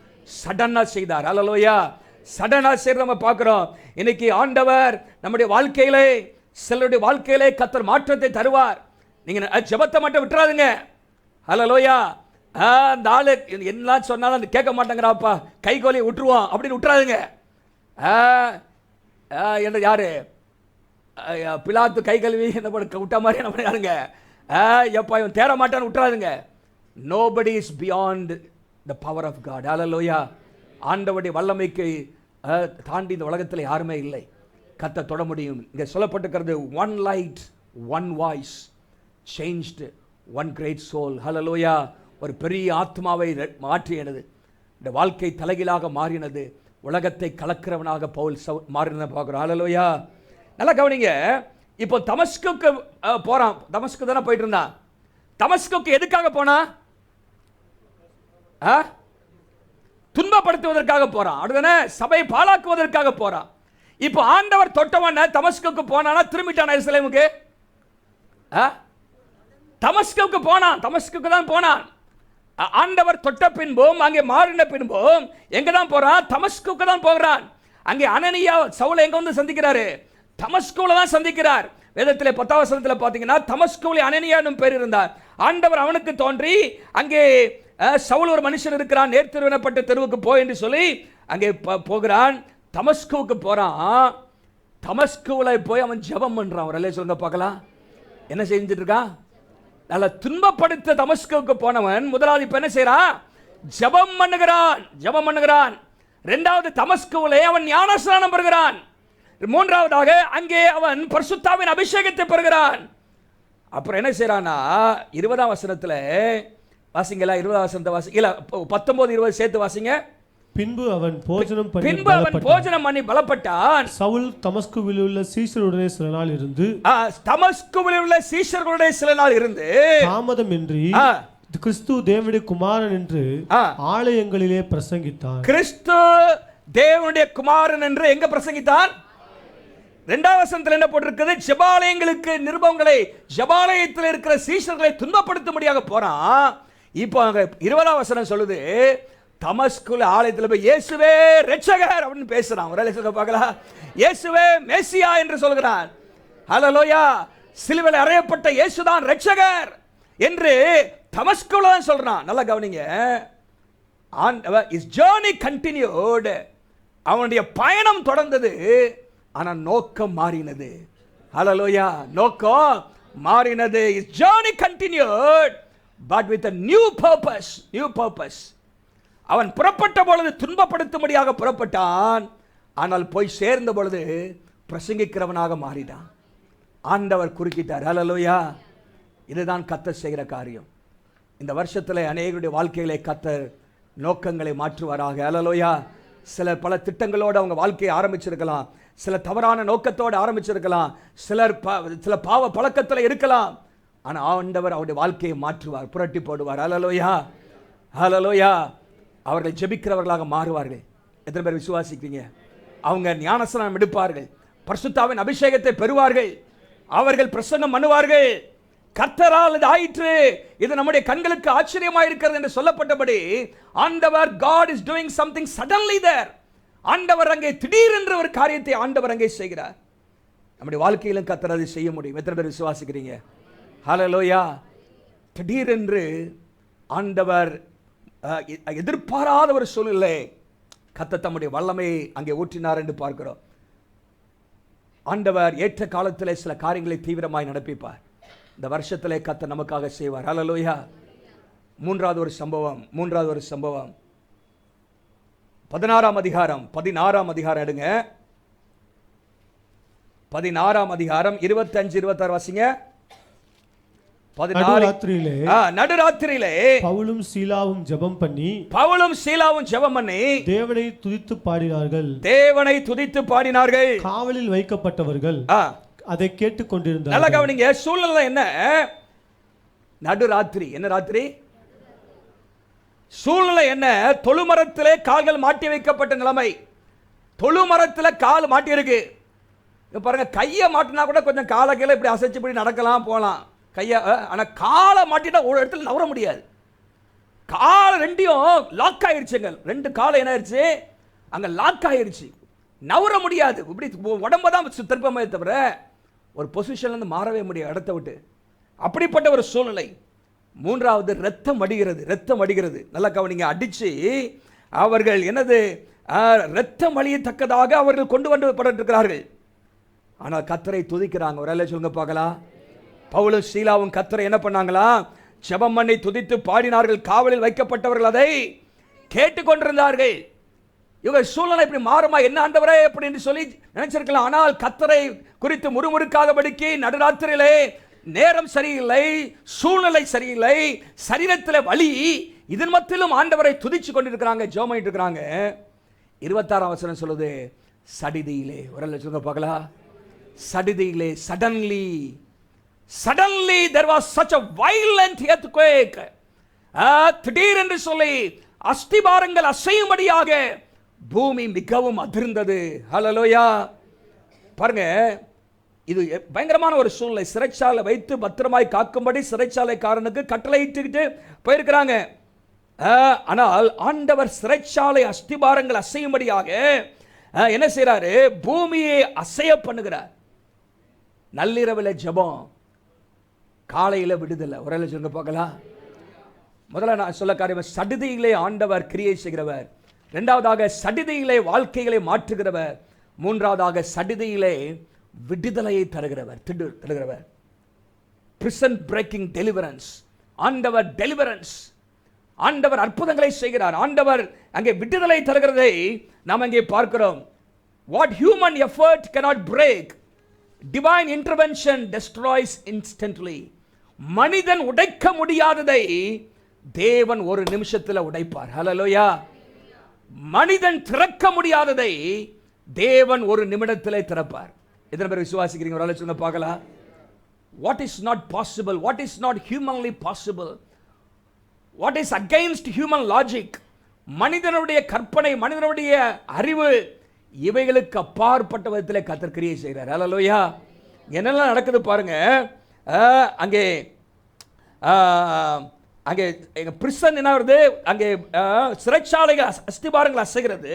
சடனா செய்தார். ஹல்லேலூயா. சடனா செய்ய நம்ம பார்க்கிறோம். இன்னைக்கு ஆண்டவர் நம்முடைய வாழ்க்கையிலே, சிலருடைய வாழ்க்கையிலே கர்த்தர் மாற்றத்தை தருவார். நீங்க ஜெபத்தை மட்டும் விட்டுறாதுங்க. ஹல்லேலூயா. அந்த ஆளு என்ன சொன்னாலும் கேட்க மாட்டேங்கிறாப்பா, கை கோலி விட்டுருவோம் அப்படின்னு விட்டுறாதுங்க. என்ன யாரு பிலாத்து கை கழுவி என்ன விட்ட மாதிரி என்ன பண்ணாருங்க, எப்பா இவன் தேர மாட்டான்னு விட்டுறாதுங்க. Nobody is beyond the power of God. Hallelujah. ஆண்டவருடைய வல்லமைக்கு தாண்டி இந்த உலகத்தில் யாருமே இல்லை. கர்த்தர் தொட முடியும். இங்கே சொல்லப்பட்டிருக்கிறது, one light one voice changed one great soul. Hallelujah. ஒரு பெரிய ஆத்மாவை மாற்றியது. இந்த வாழ்க்கை தலைகீழாக மாறினது. உலகத்தை கலக்கிறவனாக பவுல் மாறினதை பார்க்குறோம். ஹல்லேலூயா. நல்லா கவனிங்க. இப்போ தமஸ்குக்கு போறான். தமஸ்கு தானே போயிட்டு இருந்தான். தமஸ்குக்கு எதுக்காக போனா? துன்பப்படுத்துவதற்காக போறான். அடுத்தானே சபையை பாழாக்குவதற்காக போறான். இப்போ ஆண்டவர் தொட்டவன தமஸ்குக்கு போனானா திரும்பிட்டான் எருசலேமுக்கு? தமஸ்குக்கு போனான். தமஸ்குக்கு தான் போனான். ஆண்டவர் தொட்ட பின்பும் அங்கே மாறின பின்பும் எங்க தான் போறான்? தமஸ்குக்கு தான் போகிறான். அங்கே அனனியா சவுலை எங்க வந்து சந்திக்கிறாரு? தமஸ்குல தான் சந்திக்கிறார். வேதத்திலே 10ஆம் வசனத்தில் பார்த்தீங்கன்னா தமஸ்குவில் அனனியா என்னும் பேர் இருந்தார். ஆண்டவர் அவனுக்கு தோன்றி அங்கே சவுல் ஒரு மனுஷன் இருக்கிறான், நேர்த்திருவனப்பட்ட தெருவுக்கு போய் என்று சொல்லி அங்கே போகிறான். தமஸ்குவுக்கு போறான். தமஸ்குவில் போய் அவன் ஜெபம் பண்றான். ஒரு அல்லே சொல்லுங்க பார்க்கலாம். என்ன செஞ்சுட்டு இருக்கான்? நல்ல துன்பப்படுத்த தமஸ்குவுக்கு போனவன் முதலாவது இப்ப என்ன செய்யறான்? ஜெபம் பண்ணுகிறான். ஜெபம் பண்ணுகிறான். இரண்டாவது தமஸ்குவிலே அவன் ஞானஸ்நானம் பெறுகிறான். மூன்றாவதாக அங்கே அவன் பரிசுத்தாவின் அபிஷேகத்தை பெறுகிறான். அப்புறம் என்ன செய்யறானா 20ஆம் வசனத்துல வாசிங்களா? 20ஆம் வசனத்தை வாசி, இல்ல 19 20 சேர்த்து வாசிங்க. பின்பு அவன் போஜனம் பண்ணி பலப்பட்டான். சவுல் தமஸ்குவில் உள்ள சீஷருடனே சில நாள் இருந்து, தமஸ்குவில் உள்ள சீஷர்களுடைய சில நாள் இருந்து தாமதமின்றி கிறிஸ்து தேவனுடைய குமாரன் என்று ஆலயங்களிலே பிரசங்கித்தான். கிறிஸ்து தேவனுடைய குமாரன் என்று எங்க பிரசங்கித்தான்? 2ஆம் வசனத்தில் என்ன போட்டிருக்கிறது? ஜெபாலயங்களுக்கு நிருபங்களை, ஜெபாலயத்தில் இருக்கிற சீஷர்களை துன்பப்படுத்தும்படியாக போறான். இப்போ அங்க 20ஆம் வசனம் சொல்லுது, தமஸ்குல ஆலயத்தில் போய் இயேசுவே இரட்சகர் அப்படின்னு பேசுறான். ஒரு சொல்ல பார்க்கலாம். இயேசுவே மேசியா என்று சொல்கிறான். ஹல்லேலூயா. சிலுவையில் அறையப்பட்ட இயேசுதான் இரட்சகர் என்று தமஸ்குல தான் சொல்றான். நல்லா கவனிங்க. his journey continued. அவனுடைய பயணம் தொடர்ந்தது. ஆனா நோக்கம் மாறினது. ஹல்லேலூயா. நோக்கம் மாறினது. his journey continued but with a new purpose. New purpose. அவன் புறப்பட்ட பொழுது துன்பப்படுத்தும்படியாக புறப்பட்டான். ஆனால் போய் சேர்ந்த பொழுது பிரசங்கிக்கிறவனாக மாறிட்டான். ஆண்டவர் குறுக்கிட்டார். ஹல்லேலூயா. இதுதான் கர்த்தர் செய்கிற காரியம். இந்த வருஷத்தில் அநேகருடைய வாழ்க்கையிலே கர்த்தர் நோக்கங்களை மாற்றுவாராக. ஹல்லேலூயா. சிலர் பல திட்டங்களோடு அவங்க வாழ்க்கையை ஆரம்பிச்சிருக்கலாம். சில தவறான நோக்கத்தோடு ஆரம்பிச்சிருக்கலாம். சில பாவ பழக்கத்தில் இருக்கலாம். ஆனால் ஆண்டவர் அவருடைய வாழ்க்கையை மாற்றுவார், புரட்டி போடுவார். ஹல்லேலூயா. ஹல்லேலூயா. அவர்கள் ஜெபிக்கிறவர்களாக மாறுவார்கள். எத்தனை பேர் விசுவாசிக்கிறீங்க? அவங்க ஞானஸ்நானம் எடுப்பார்கள், பரிசுத்தாவின் அபிஷேகத்தை பெறுவார்கள், அவர்கள் பிரசங்கம் பண்ணுவார்கள். கர்த்தரால் இது ஆயிற்று, இது நம்முடைய கண்களுக்கு ஆச்சரியமாக இருக்கிறது என்று சொல்லப்பட்டபடி ஆண்டவர் God is doing something suddenly there. ஆண்டவர் அங்கே திடீரென்று ஒரு காரியத்தை ஆண்டவர் அங்கே செய்கிறார். நம்முடைய வாழ்க்கையிலும் கர்த்தர் அதை செய்ய முடியும். எத்தனை பேர் விசுவாசிக்கிறீங்க? ஹல்லேலூயா. திடீரென்று ஆண்டவர் எதிர்பாராத ஒரு சூழ்நிலை கர்த்தர் தம்முடைய வல்லமையை அங்கே ஊற்றினார் என்று பார்க்கிறோம். ஆண்டவர் ஏற்ற காலத்திலே சில காரியங்களை தீவிரமாய் நடப்பிப்பார். இந்த வருஷத்திலே கர்த்தர் நமக்காக செய்வார். ஹல்லேலூயா. மூன்றாவது ஒரு சம்பவம் 16ஆம் அதிகாரம் எடுங்க. 16ஆம் அதிகாரம் 25 26 வாசிங்க. நடுராத்திரியிலே பவுலும் சீலாவும் ஜெபம் பண்ணி தேவனை துதித்து பாடினார்கள். காவலில் வைக்கப்பட்டவர்கள் அதை கேட்டுக் கொண்டிருந்தார்கள். நல்லா கவனிங்க, சூழ்நிலை என்ன? நடுராத்திரி. என்ன ராத்திரி? சூழ்நிலை என்ன? தொழுமரத்திலே கால்கள் மாட்டி வைக்கப்பட்ட நிலைமை. தொழுமரத்தில் கால் மாட்டி இருக்கு பாருங்க. கையை மாட்டினா கூட கொஞ்சம் காலை கீழே இப்படி அசைச்சு இப்படி நடக்கலாம் போகலாம் கையை. ஆனால் காலை மாட்டிட்டா ஒரு இடத்துல நவர முடியாது. கால் ரெண்டையும் லாக் ஆயிடுச்சுங்க. ரெண்டு காலை என்ன ஆயிடுச்சு? அங்கே லாக் ஆயிடுச்சு, நவர முடியாது. இப்படி உடம்ப தான் திருப்பமே தவிர ஒரு பொசிஷன்லேருந்து மாறவே முடியாது இடத்த விட்டு. அப்படிப்பட்ட ஒரு சூழ்நிலை. மூன்றாவது ரத்தம் அடிகிறது. நல்லா கவனிங்க. அடிச்சு அவர்கள் என்னது ரத்தம் அழியத்தக்கதாக அவர்கள் கொண்டு வந்துவிட்டிருக்கிறார்கள். ஆனால் கர்த்தரை துதிக்கிறாங்க. ஒரு வேளை சொல்லுங்க பார்க்கலாம். பவுலும் சீலாவும் கர்த்தரை என்ன பண்ணாங்களா? ஜெபம் பண்ணி துதித்து பாடினார்கள். காவலில் வைக்கப்பட்டவர்கள் அதை கேட்டுக்கொண்டிருந்தார்கள். இவங்க சூழ்நிலை இப்படி மாறுமா என்ன ஆண்டவரே அப்படின்னு சொல்லி நினைச்சிருக்கலாம். ஆனால் கர்த்தரை குறித்து முறுமுறுக்காதபடிக்கு நடுராத்திரியிலே நேரம் சரியில்லை, சூழ்நிலை சரியில்லை, சரீரத்தில் வலி, இதன் மத்தியிலும் ஆண்டவரை துதிச்சு கொண்டிருக்கிறாங்க, ஜெபம் பண்ணிட்டு இருக்கிறாங்க. 26ஆம் வசனம் சொல்லுது சடிதியிலே. ஒரு சொல்லுங்க பார்க்கலாம். சடிதியிலே suddenly there was such a violent earthquake. திடீரென்று சொல்லி அஸ்திபாரங்கள் அசையும்படியாக பூமி மிகவும் அதிர்ந்தது. ஹல்லேலூயா. பாருங்க, இது பயங்கரமான ஒரு சூழ்நிலை. சிறைச்சாலை வைத்து பத்திரமாய் காக்கும்படி சிறைச்சாலைக்காரனுக்கு கட்டளையிட்டு போயிருக்கிறாங்க. ஆனால் ஆண்டவர் சிறைச்சாலை அஸ்திபாரங்கள் அசையும்படியாக என்ன செய்யறாரு? பூமியை அசைய பண்ணுகிறார். நள்ளிரவில் ஜெபம், காலையில் விடுதலை. ஒரு சொல்லுங்க பார்க்கலாம். முதல்ல நான் சொல்ல காரியம், சடிதியிலே ஆண்டவர் கிரியை செய்கிறவர். இரண்டாவதாக சடிதியிலே வாழ்க்கைகளை மாற்றுகிறவர். மூன்றாவதாக சடிதியிலே விடுதலையை தருகிறவர். Prison breaking deliverance. ஆண்டவர் டெலிவரன்ஸ், ஆண்டவர் அற்புதங்களை செய்கிறார். ஆண்டவர் அங்கே விடுதலை தருகிறதை நாம் அங்கே பார்க்கிறோம். What human effort cannot break, divine intervention destroys instantly. மனிதன் உடைக்க முடியாததை தேவன் ஒரு நிமிஷத்தில் உடைப்பார். ஹல்லேலூயா. மனிதன் திறக்க முடியாததை தேவன் ஒரு நிமிடத்திலே திறப்பார். எத்தனை பேர் விசுவாசிக்கிறீங்க? ஒரு ஆலோசனை பார்க்கலாம். What is not possible, what is not humanly possible, what is against human logic, மனிதனுடைய கற்பனை, மனிதனுடைய அறிவு, இவைகளுக்கு அப்பாற்பட்ட விதத்தில் கர்த்தர் கிரியை செய்கிறார். ஹல்லேலூயா. என்னெல்லாம் நடக்குது பாருங்க. அங்கே அங்கே பிரிசன் என்ன வருது? அங்கே சிறைச்சாலைகள் அஸ்திபாரங்கள் அசைகிறது.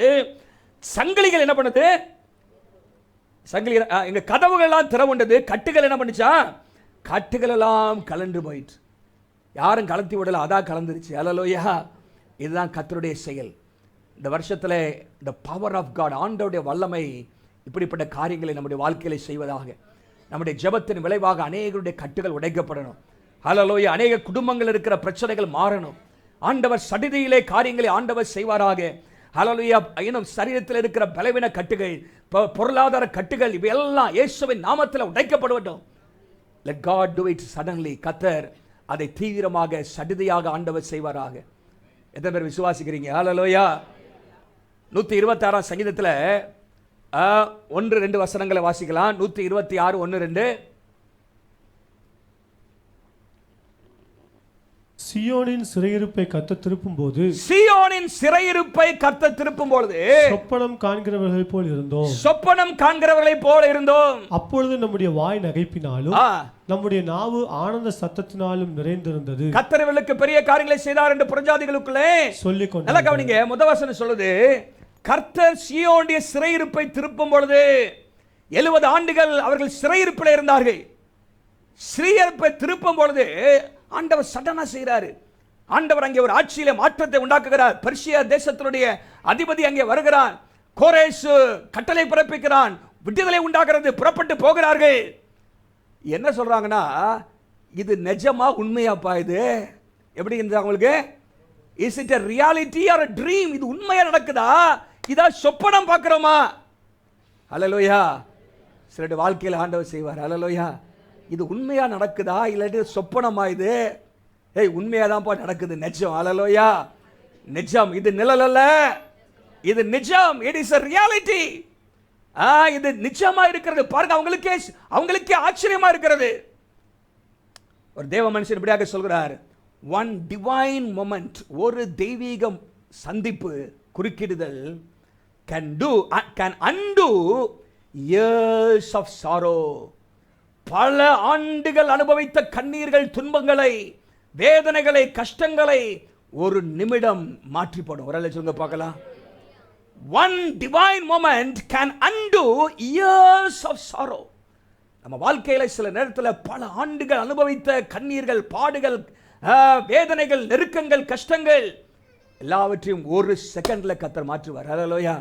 சங்கிலிகள் என்ன பண்ணுது? சங்கிலிகள் எங்க கதவுகள் எல்லாம் திறவுண்டது. கட்டுகள் என்ன பண்ணுச்சா? கட்டுகள் எல்லாம் கலண்டு போயிட்டு. யாரும் கலத்தி விடல, அதான் கலந்துருச்சு. ஹல்லேலூயா. இதுதான் கர்த்தருடைய செயல். இந்த வருஷத்துல the power of God, ஆண்டவருடைய வல்லமை இப்படிப்பட்ட காரியங்களை நம்முடைய வாழ்க்கையில செய்வதாக. நம்முடைய ஜெபத்தின் விளைவாக அநேகருடைய கட்டுகள் உடைக்கப்படணும். ஹல்லேலூயா. அநேக குடும்பங்கள் இருக்கிற பிரச்சனைகள் மாறணும். ஆண்டவர் சடிதியிலே காரியங்களை ஆண்டவர் செய்வாராக. ஹல்லேலூயா. இன்னும் சரீரத்தில் இருக்கிற பலவீன கட்டுகள், பொருளாதார கட்டுகள், இவையெல்லாம் இயேசுவின் நாமத்தில் உடைக்கப்படட்டும். Let God do it suddenly. கர்த்தர் அதை தீவிரமாக சடிதியாக ஆண்டவர் செய்வாராக. எத்தனை பேர் விசுவாசிக்கிறீங்க? ஹல்லேலூயா. 126ஆம் சங்கீதத்தில் 1-2 வசனங்களை வாசிக்கலாம். 126 1-2. சீயோனின் சிறையிருப்பை கர்த்தர் திருப்பும்போது சீயோனின் சிறையிருப்பை கர்த்தர் திருப்பும் பொழுது சொப்பனம் காண்கிறவர்களைப் போல் இருந்தோம். சொப்பனம் காண்கிறவர்களைப் போல இருந்தோம். அப்பொழுது நம்முடைய வாய் நகைப்பினாலும் நம்முடைய நாவு ஆனந்த சத்தத்தினாலும் நிறைந்திருந்தது. கர்த்தர் இவர்களுக்கு பெரிய காரியங்களை செய்தார் என்று புறஜாதிகளுக்குள்ளே சொல்லிக் கொண்டார். நல்லா கவனிங்க, முதல் வசனம் சொல்லுது, கர்த்தர் சீயோனுடைய சிறையிருப்பை திருப்பும் பொழுது 70 ஆண்டுகள் அவர்கள் சிறையிருப்பில் இருந்தார்கள். சிறையிருப்பை திருப்பும் பொழுது ஆண்டவர் சடனா செய்கிறாரு. ஆண்டவர் அங்கே ஒரு ஆட்சியில மாற்றத்தை உண்டாக்குகிறார். பெர்சியா தேசத்தினுடைய அதிபதி அங்கே வருகிறான். கோரேஸ் கட்டளை பிறப்பிக்கிறான். விடுதலை உண்டாகிறது. புறப்பட்டு போகிறார்கள். என்ன சொல்றாங்கன்னா, இது நிஜமா உண்மையாப்பா? இது எப்படி இருந்தா உங்களுக்கு? Is it a reality or a dream? இது உண்மையா நடக்குதா, இதா சொப்பனம் பார்க்கிறோமா? ஹல்லேலூயா. சில வாழ்க்கையில் ஆண்டவர் செய்வார். ஹல்லேலூயா. இது உண்மையா நடக்குதா இல்லாட்டி சொப்பனமா? இது உண்மையா தான்ப்பா நடக்குது, நிஜம். ஹல்லேலூயா. நிஜம். இது நிழல் அல்ல, இது நிஜம். It is a reality. இது நிஜமா இருக்கிறது. பாருங்க, அவங்களுக்கே ஆச்சரியமா இருக்கிறது. ஒரு தேவ மனுஷன் இப்படியாக சொல்கிறார், one divine moment, ஒரு தெய்வீக சந்திப்பு, குறுக்கிடுதல், can undo years of sorrow. பல ஆண்டுகள் அனுபவித்த கண்ணீர்கள், துன்பங்களை, வேதனைகளை, கஷ்டங்களை ஒரு நிமிடம் மாற்றி போடும். ஒரு சொல்லுங்க பார்க்கலாம். one divine moment can undo years of sorrow. நம்ம வாழ்க்கையில சில நேரத்தில் பல ஆண்டுகள் அனுபவித்த கண்ணீர்கள், பாடுகள், வேதனைகள், நெருக்கங்கள், கஷ்டங்கள் எல்லாவற்றையும் ஒரு செகண்ட்ல கர்த்தர் மாற்றுவார். ஹல்லேலூயா.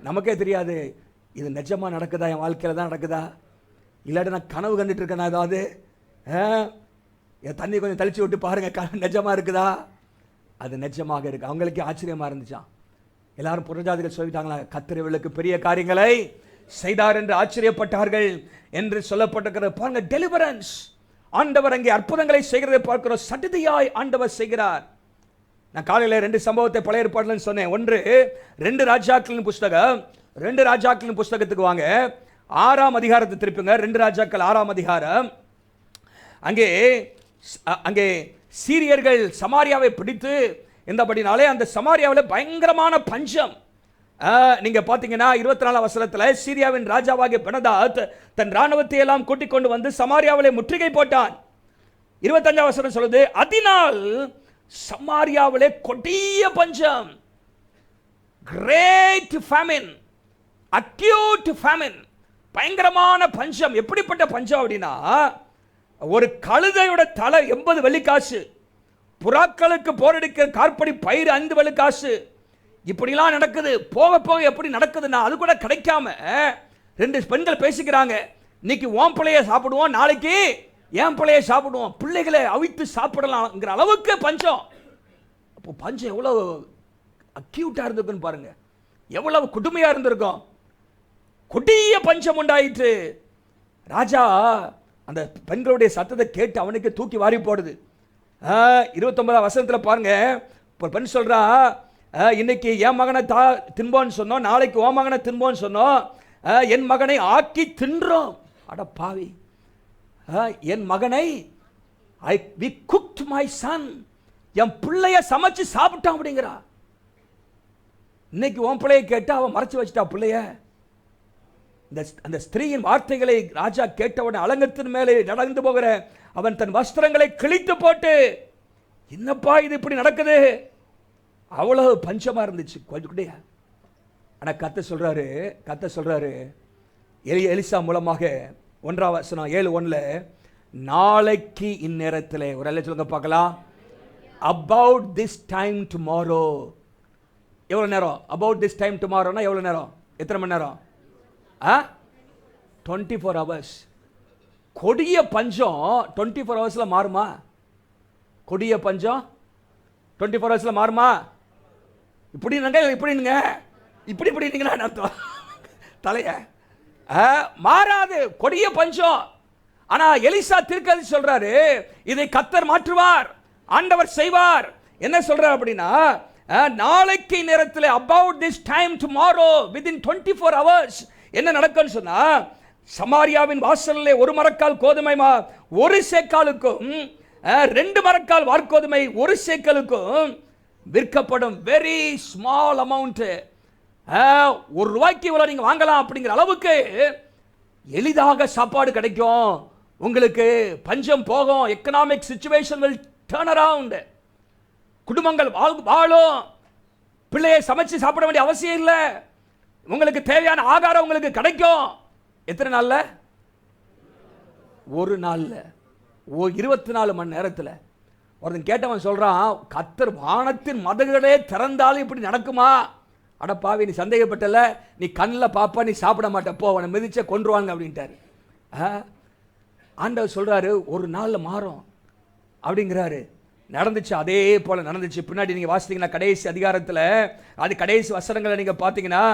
நமக்கே தெரியாது இது நிஜமா நடக்குதா, என் வாழ்க்கையில தான் நடக்குதா, இல்லாட்டி நான் கனவு கண்டுட்டு இருக்கேன், ஏதாவது என் தண்ணி கொஞ்சம் தெளிச்சு விட்டு பாருங்க, நிஜமா இருக்குதா? அது நிஜமாக இருக்கு. அவங்களுக்கே ஆச்சரியமா இருந்துச்சான். எல்லாரும் புறஜாதிகள் சொல்லிட்டாங்களா, கர்த்தர் இவர்களுக்கு பெரிய காரியங்களை செய்தார் என்று ஆச்சரியப்பட்டார்கள் என்று சொல்லப்பட்டிருக்கிறது. பாருங்க, டெலிவரன்ஸ். ஆண்டவர் அங்கே அற்புதங்களை செய்கிறதை பார்க்கிறோம். சடுதியாய் ஆண்டவர் செய்கிறார். நான் காலையில் 2 சம்பவத்தை பழைய ஏற்பாடுன்னு சொன்னேன். ஒன்று 2 ராஜாக்களின் புஸ்தகம். 2 ராஜாக்களின் புஸ்தகத்துக்கு வாங்க, 6ஆம் அதிகாரத்தை திருப்புங்க. 2 ராஜாக்கள் 6ஆம் அதிகாரம். அங்கே சீரியர்கள் சமாரியாவை பிடித்து இருந்தபடினாலே அந்த சமாரியாவில் பயங்கரமான பஞ்சம். நீங்க பாத்தீங்கன்னா 24ஆம் வசனத்துல சீரியாவின் ராஜாவாகிய பெனதாத் தன் ராணுவத்தை எல்லாம் கூட்டிக் கொண்டு வந்து சமாரியாவிலே முற்றுகை போட்டான். 25ஆம் வசனம் சொல்லுது, அதனால் சமாரியாவிலே கொடிய பஞ்சம், கிரேட் ஃபேமின், அக்யூட் ஃபேமின், பயங்கரமான பஞ்சம். எப்படிப்பட்ட பஞ்சம் அப்படின்னா, ஒரு கழுதையோட தலை 80 வெள்ளிக்காசு, புறாக்களுக்கு போரடிக்கிற கார்படி பயிர் 5 வெள்ளிக்காசு, இப்படிலாம் நடக்குது. போக போக எப்படி நடக்குதுன்னா, அது கூட கிடைக்காம 2 பெண்கள் பேசிக்கிறாங்க. இன்னைக்கு உன் பிள்ளைய சாப்பிடுவோம், நாளைக்கு என் பிள்ளைய சாப்பிடுவோம், பிள்ளைகளை அவித்து சாப்பிடலாம்ங்கிற அளவுக்கு பஞ்சம். அப்போ பஞ்சம் எவ்வளவு அக்யூட்டா இருந்திருக்குன்னு பாருங்க, எவ்வளவு கொடுமையா இருந்திருக்கும். கொடிய பஞ்சம் உண்டாயிற்று. ராஜா அந்த பெண்களுடைய சத்தத்தை கேட்டு அவனுக்கு தூக்கி வாரி போடுது. 29ஆம் வசனத்தில் பாருங்க, ஒரு பெண் சொல்றா, இன்னைக்கு என் மகனை தின்போன்னு சொன்னோம், நாளைக்கு உன் மகனை தின்போன்னு சொன்னோம், என் மகனை ஆக்கி தின்றோம். அட பாவி, என் மகனை we cooked my son, என் பிள்ளைய சமைச்சு சாப்பிட்டான் அப்படிங்கிறா. இன்னைக்கு உன் பிள்ளைய கேட்டா அவன் மறைச்சு வச்சுட்டா பிள்ளைய. அந்த ஸ்திரீயின் வார்த்தைகளை ராஜா கேட்டவுடன் அலங்கத்தின் மேலே நடந்து போகிற அவன் தன் வஸ்திரங்களை கிழித்து போட்டு, என்னப்பா இது இப்படி நடக்குது, அவ்வளவு பஞ்சமா இருந்துச்சு. கொஞ்சம் ஆனா கர்த்தர் சொல்றாரு எலிசா மூலமாக 1ஆம் வசனம் 7:1, நாளைக்கு இந்நேரத்தில், ஒரு அல்ல சொல்லுங்க பார்க்கலாம், about this time tomorrow. எவ்வளவு நேரம்? about this time tomorrowனா எவ்வளவு நேரம்? எத்தனை மணி நேரம்? 24 hours. கொடிய பஞ்சம் 24 ஹவர்ஸ்ல மாறுமா? கொடிய பஞ்சம் 24 ஹவர்ஸ்ல மாறுமா? இப்படிங்களா அர்த்தம் தலைய மாறாது, கொடிய பஞ்சம். ஆனா எலிசா தீர்க்கதரிசி சொல்றாரு, இதை கர்த்தர் மாற்றுவார், ஆண்டவர் செய்வார். என்ன சொல்றார் அப்படின்னா, நாளைக்கு நேரத்தில் about this time tomorrow, within 24 hours என்ன நடக்கும்னு சொன்னா, சமாரியாவின் வாசலிலே 1 மரக்கால் கோதுமை மா 1 சேக்காலுக்கும் 2 மரக்கால் வார்கோதுமை 1 சேக்கலுக்கும் விற்கப்படும். Very small amount. ₹1 இவ்வளவு நீங்க வாங்கலாம் அப்படிங்கிற அளவுக்கு எளிதாக சாப்பாடு கிடைக்கும். உங்களுக்கு பஞ்சம் போகும். Economic situation will turn around. குடும்பங்கள் வாழும். பிள்ளையை சமைச்சு சாப்பிட வேண்டிய அவசியம் இல்லை. உங்களுக்கு தேவையான ஆகாரம் உங்களுக்கு கிடைக்கும். எத்தனை நாள்ல? ஒரு நாள்ல. 24 மணி நேரத்தில். ஒருத்தன் கேட்டவன் சொல்றான், கர்த்தர் வானத்தின் மதகுகளே திறந்தாலும் இப்படி நடக்குமா? அடப்பாவி, நீ சந்தேகப்பட்டல, நீ கண்ணில் பாப்பா, நீ சாப்பிட மாட்ட, போ, அவனை மிதிச்ச கொன்றுவாங்க அப்படின்ட்டாரு. ஆண்டவர் சொல்றாரு ஒரு நாளில் மாறும் அப்படிங்கிறாரு. நடந்துச்சு, அதே போல நடந்துச்சு. பின்னாடி நீங்க வாசித்தீங்கன்னா கடைசி அதிகாரத்தில், அது கடைசி வசனங்களை நீங்க பார்த்தீங்கன்னா,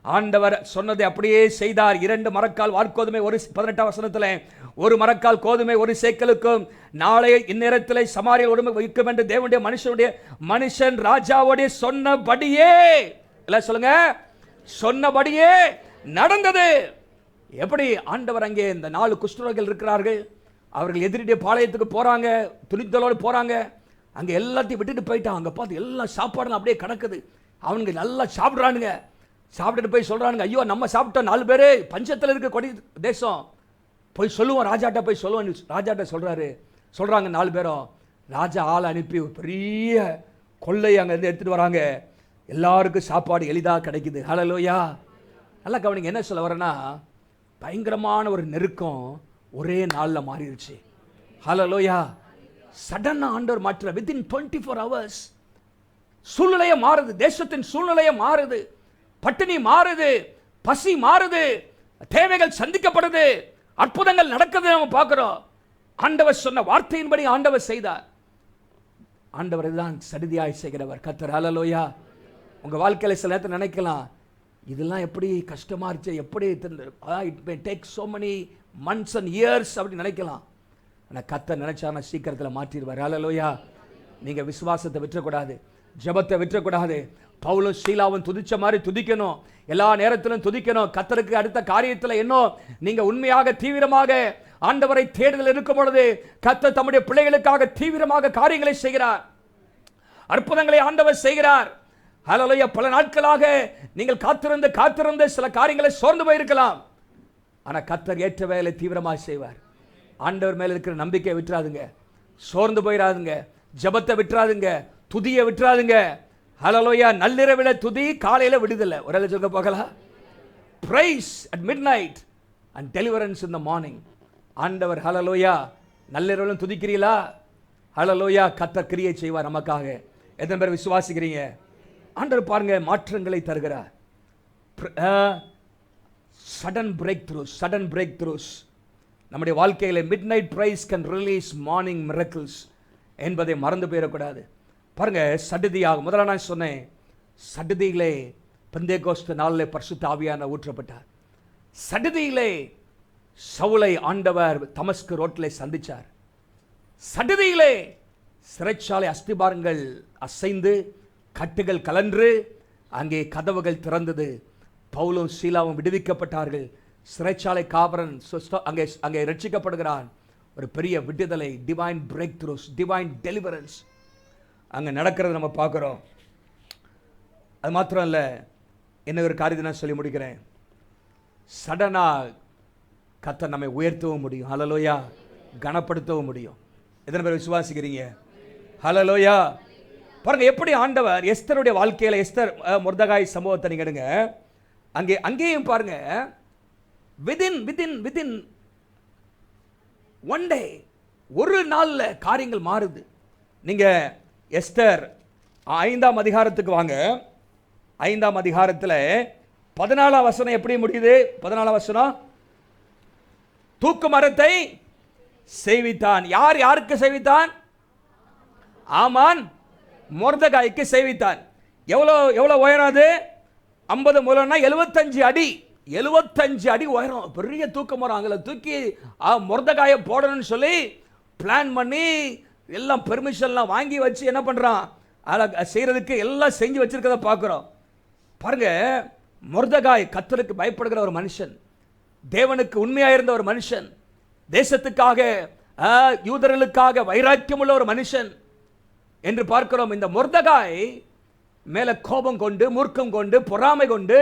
ஆண்டவர் சொன்னதை அப்படியே செய்தார். 2 மரக்கால் வார்கோதுமை 18ஆம் வசனத்தில் 1 மரக்கால் கோதுமை 1 சேக்கலுக்கும் நாளைய இந்நேரத்தில் சமாரியா உடம்பு வைக்கும் என்று தேவனுடைய மனுஷன் ராஜாவுடைய சொன்னபடியே, இல்ல சொல்லுங்க, சொன்னபடியே நடந்தது. எப்படி ஆண்டவர் அங்கே இந்த 4 குஷ்டரோகிகள் இருக்கிறார்கள். அவர்கள் எதிரிடைய பாளையத்துக்கு போறாங்க, துணித்தலோடு போறாங்க. அங்க எல்லாத்தையும் விட்டுட்டு போயிட்டான். அங்க பார்த்து எல்லாம் சாப்பாடுலாம் அப்படியே கிடக்குது. அவனுங்க நல்லா சாப்பிட்றானுங்க. சாப்பிட்டுட்டு போய் சொல்றானுங்க, ஐயோ நம்ம சாப்பிட்டோம், 4 பேர் பஞ்சத்தில் இருக்க கொடி தேசம், போய் சொல்லுவோம் ராஜாட்ட, போய் சொல்லுவோம். ராஜாட்ட சொல்றாங்க 4 பேரும். ராஜா ஆள் அனுப்பி பெரிய கொள்ளை அங்கேருந்து எடுத்துட்டு வராங்க. எல்லாருக்கும் சாப்பாடு எளிதாக கிடைக்குது. ஹல்லேலூயா. நல்லா கவனிங்க, என்ன சொல்ல வரேன்னா, பயங்கரமான ஒரு நெருக்கம் ஒரே நாளில் மாறிடுச்சு. ஹல்லேலூயா. சடனாக ஆண்டவர் மாற்ற, வித்தின் 24 hours சூழ்நிலையை மாறுது. தேசத்தின் சூழ்நிலையை மாறுது. பட்டினி மாறுது, பசி மாறுது, தேவைகள் சந்திக்கப்படுது, அற்புதங்கள் நடக்குது. நம்ம பார்க்கிறோம். ஆண்டவர் சொன்ன வார்த்தையின்படி ஆண்டவர் செய்தார். ஆண்டவர் தான் சடிதியாய் செய்கிறவர் கர்த்தர். ஹல்லேலூயா. உங்க வாழ்க்கையில சில நேரத்தில் நினைக்கலாம், இதெல்லாம் எப்படி கஷ்டமா இருந்துச்சு, எப்படி it may take so many months and years அப்படி நினைக்கலாம். ஆனால் கர்த்தர் நினைச்சாருன்னா சீக்கிரத்தில் மாற்றிடுவார். ஹல்லேலூயா. நீங்க விசுவாசத்தை விட்டுறக்கூடாது, ஜெபத்தை விட்டுறக்கூடாது. பவுலும் சீலாவும் துதிச்ச மாதிரி துதிக்கணும், எல்லா நேரத்திலும் துதிக்கணும். கர்த்தருக்கு அடுத்த காரியத்தில் என்ன, நீங்க உண்மையாக தீவிரமாக ஆண்டவரை தேடுதல் இருக்கும் பொழுது கர்த்தர் தம்முடைய பிள்ளைகளுக்காக தீவிரமாக காரியங்களை செய்கிறார். அற்புதங்களை ஆண்டவர் செய்கிறார். ஹல்லேலூயா. பல நாட்களாக நீங்கள் காத்திருந்து சில காரியங்களை சோர்ந்து போயிருக்கலாம். ஆனா கர்த்தர் ஏற்ற வேலை தீவிரமாக செய்வார். ஆண்டவர் மேல இருக்கிற நம்பிக்கை விட்டுறாதுங்க, சோர்ந்து போயிடாதுங்க, ஜெபத்தை விட்டுறாதுங்க, துதியை விட்டுறாதுங்க. ஹல்லேலூயா. நள்ளிரவில துதி, காலையில விடுதலை. ஒரு ஆளு சொல்ல பார்க்கலாம். Praise at midnight and deliverance in the morning. ஆண்டவர் ஹல்லேலூயா. நள்ளிரவிலும் துதிக்கிறீங்களா? ஹல்லேலூயா. கர்த்தர் கிரியை செய்வார் நமக்காக. எத்தனை பேர் விசுவாசிக்கிறீங்க? ஆண்டவர் பாருங்க மாற்றங்களை தருகிறார். சடன் பிரேக் த்ரூஸ் நம்முடைய வாழ்க்கையில midnight praise can release morning miracles என்பதை மறந்து போயிடக்கூடாது. பாருங்க, சடுதியாக முதல்ல நான் சொன்னேன், சடுதியிலே பெந்தேகோஸ்து நாளிலே பரிசுத்த ஆவியானவர் ஊற்றப்பட்டார். சடுதியிலே சவுலை ஆண்டவர் தமஸ்கு ரோட்டிலே சந்திச்சார். சடுதியிலே சிறைச்சாலை அஸ்திபாரங்கள் அசைந்து கட்டுகள் கலன்று அங்கே கதவுகள் திறந்தது. பவுலும் சீலாவும் விடுவிக்கப்பட்டார்கள். சிறைச்சாலை காவலன் அங்கே ரட்சிக்கப்படுகிறான். ஒரு பெரிய விடுதலை, டிவைன் பிரேக் த்ரூஸ், டிவைன் டெலிவரன்ஸ் அங்கே நடக்கிறது நம்ம பார்க்குறோம். அது மாத்திரம் இல்லை, என்ன ஒரு காரியத்தை நான் சொல்லி முடிக்கிறேன். சடனாக கர்த்தர் நம்மை உயர்த்தவும் முடியும். ஹல்லேலூயா. கனப்படுத்தவும் முடியும். எத்தனை பேர் விசுவாசிக்கிறீங்க? ஹல்லேலூயா. பாருங்க எப்படி ஆண்டவர் எஸ்தருடைய வாழ்க்கையில், எஸ்தர் மொர்தகாய் சம்பவத்தை நீங்க எடுங்க, அங்கேயும் பாருங்க, விதின் ஒன் டே, ஒரு நாள்ல காரியங்கள் மாறுது. நீங்க எஸ்தர் 5ஆம் அதிகாரத்துக்கு வாங்க. 5ஆம் அதிகாரத்தில் 14ஆம் வசனம் எப்படி முடியுது? 14ஆம் வசனம், தூக்கு மரத்தை செய்வித்தான். யாருக்கு செய்வித்தான்? ஆமான் மொர்தகாய்க்கு செய்வித்தான். எவ்வளோ உயரம் அது? 50 முழம்னா 75 அடி. 75 அடி உயரம், பெரிய தூக்க மரம். அங்கே தூக்கி மொர்தகாயை போடணும்னு சொல்லி பிளான் பண்ணி எல்லாம் பெர்மிஷன்லாம் வாங்கி வச்சு என்ன பண்ணுறான், அதை செய்கிறதுக்கு எல்லாம் செஞ்சு வச்சிருக்கதை பார்க்குறோம். பாருங்க, மொர்தகாய் கர்த்தருக்கு பயப்படுகிற ஒரு மனுஷன், தேவனுக்கு உண்மையாக இருந்த ஒரு மனுஷன், தேசத்துக்காக யூதர்களுக்காக வைராக்கியம் உள்ள ஒரு மனுஷன் என்று பார்க்கிறோம். இந்த மொர்தெகாய் மேல கோபம் கொண்டு, மூர்க்கம் கொண்டு, பொறாமை கொண்டு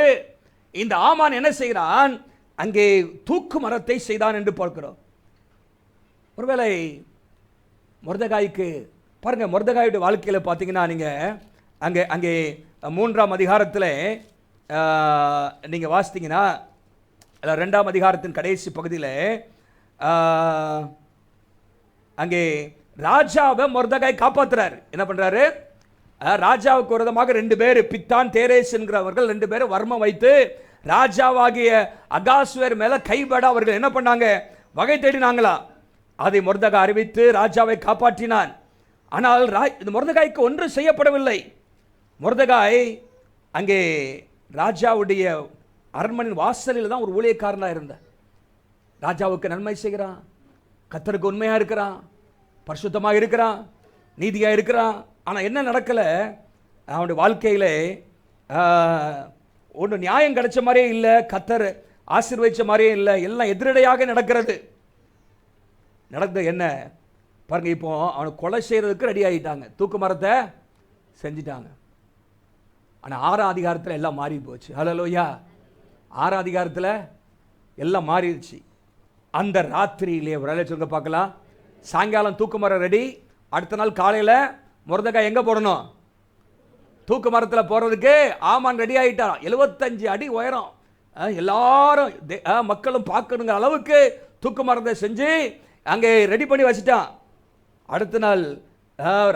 இந்த ஆமான் என்ன செய்கிறான்? அங்கே தூக்கு மரத்தை செய்தான் என்று பார்க்கிறோம். ஒருவேளை மொர்தெகாய்க்கு பாருங்க, மொர்தெகாயுடைய வாழ்க்கையில் பார்த்தீங்கன்னா நீங்க அங்கே 3ஆம் அதிகாரத்தில் நீங்க வாசித்தீங்கன்னா, 2ஆம் அதிகாரத்தின் கடைசி பகுதியில் அங்கே ராஜாவை மொர்தெகாய் காப்பாற்றுறாரு. என்ன பண்றாரு? ராஜாவுக்கு விரோதமாக 2 பேர், பித்தான் தேரேஸ் என்கிறவர்கள் 2 பேரும் வர்மம் வைத்து ராஜாவாகிய அகாஸ்வேர் மேல கைபட அவர்கள் என்ன பண்ணாங்க? வகை தேடினாங்களா. அதை மொர்தெகாய் அறிவித்து ராஜாவை காப்பாற்றினான். ஆனால் இந்த மொர்தெகாய்க்கு ஒன்றும் செய்யப்படவில்லை. மொர்தெகாய் அங்கே ராஜாவுடைய அரண்மனையின் வாசலில் தான் ஒரு ஊழியக்காரனாக இருந்தார். ராஜாவுக்கு நன்மை செய்கிறான், கர்த்தருக்கு உண்மையாக இருக்கிறான், பரிசுத்தமாக இருக்கிறான், நீதியாக இருக்கிறான். ஆனால் என்ன நடக்கலை? அவனுடைய வாழ்க்கையில் ஒன்று நியாயம் கிடைச்ச மாதிரியே இல்லை, கர்த்தர் ஆசீர்வதிச்ச மாதிரியே இல்லை, எல்லாம் எதிரடையாக நடக்கிறது. நடந்தது என்ன பாருங்க. இப்போ அவனை கொலை செய்யறதுக்கு ரெடி ஆகிட்டாங்க, தூக்கு மரத்தை செஞ்சிட்டாங்க. ஆனால் 6ஆம் அதிகாரத்தில் எல்லாம் மாறி போச்சு. ஹல்லேலூயா. 6ஆம் அதிகாரத்தில் எல்லாம் மாறிடுச்சு. அந்த ராத்திரியிலே ஒரு வேலை சொல்ல பார்க்கலாம். சாயங்காலம் தூக்கு மரம் ரெடி. அடுத்த நாள் காலையில் மொர்தெகாய் எங்கே போடணும்? தூக்கு மரத்தில் போகிறதுக்கு ஆமான் ரெடி ஆகிட்டான். 75 அடி உயரம். எல்லாரும் மக்களும் பார்க்கணுங்கிற அளவுக்கு தூக்கு மரத்தை செஞ்சு அங்கே ரெடி பண்ணி வச்சுட்டான். அடுத்த நாள்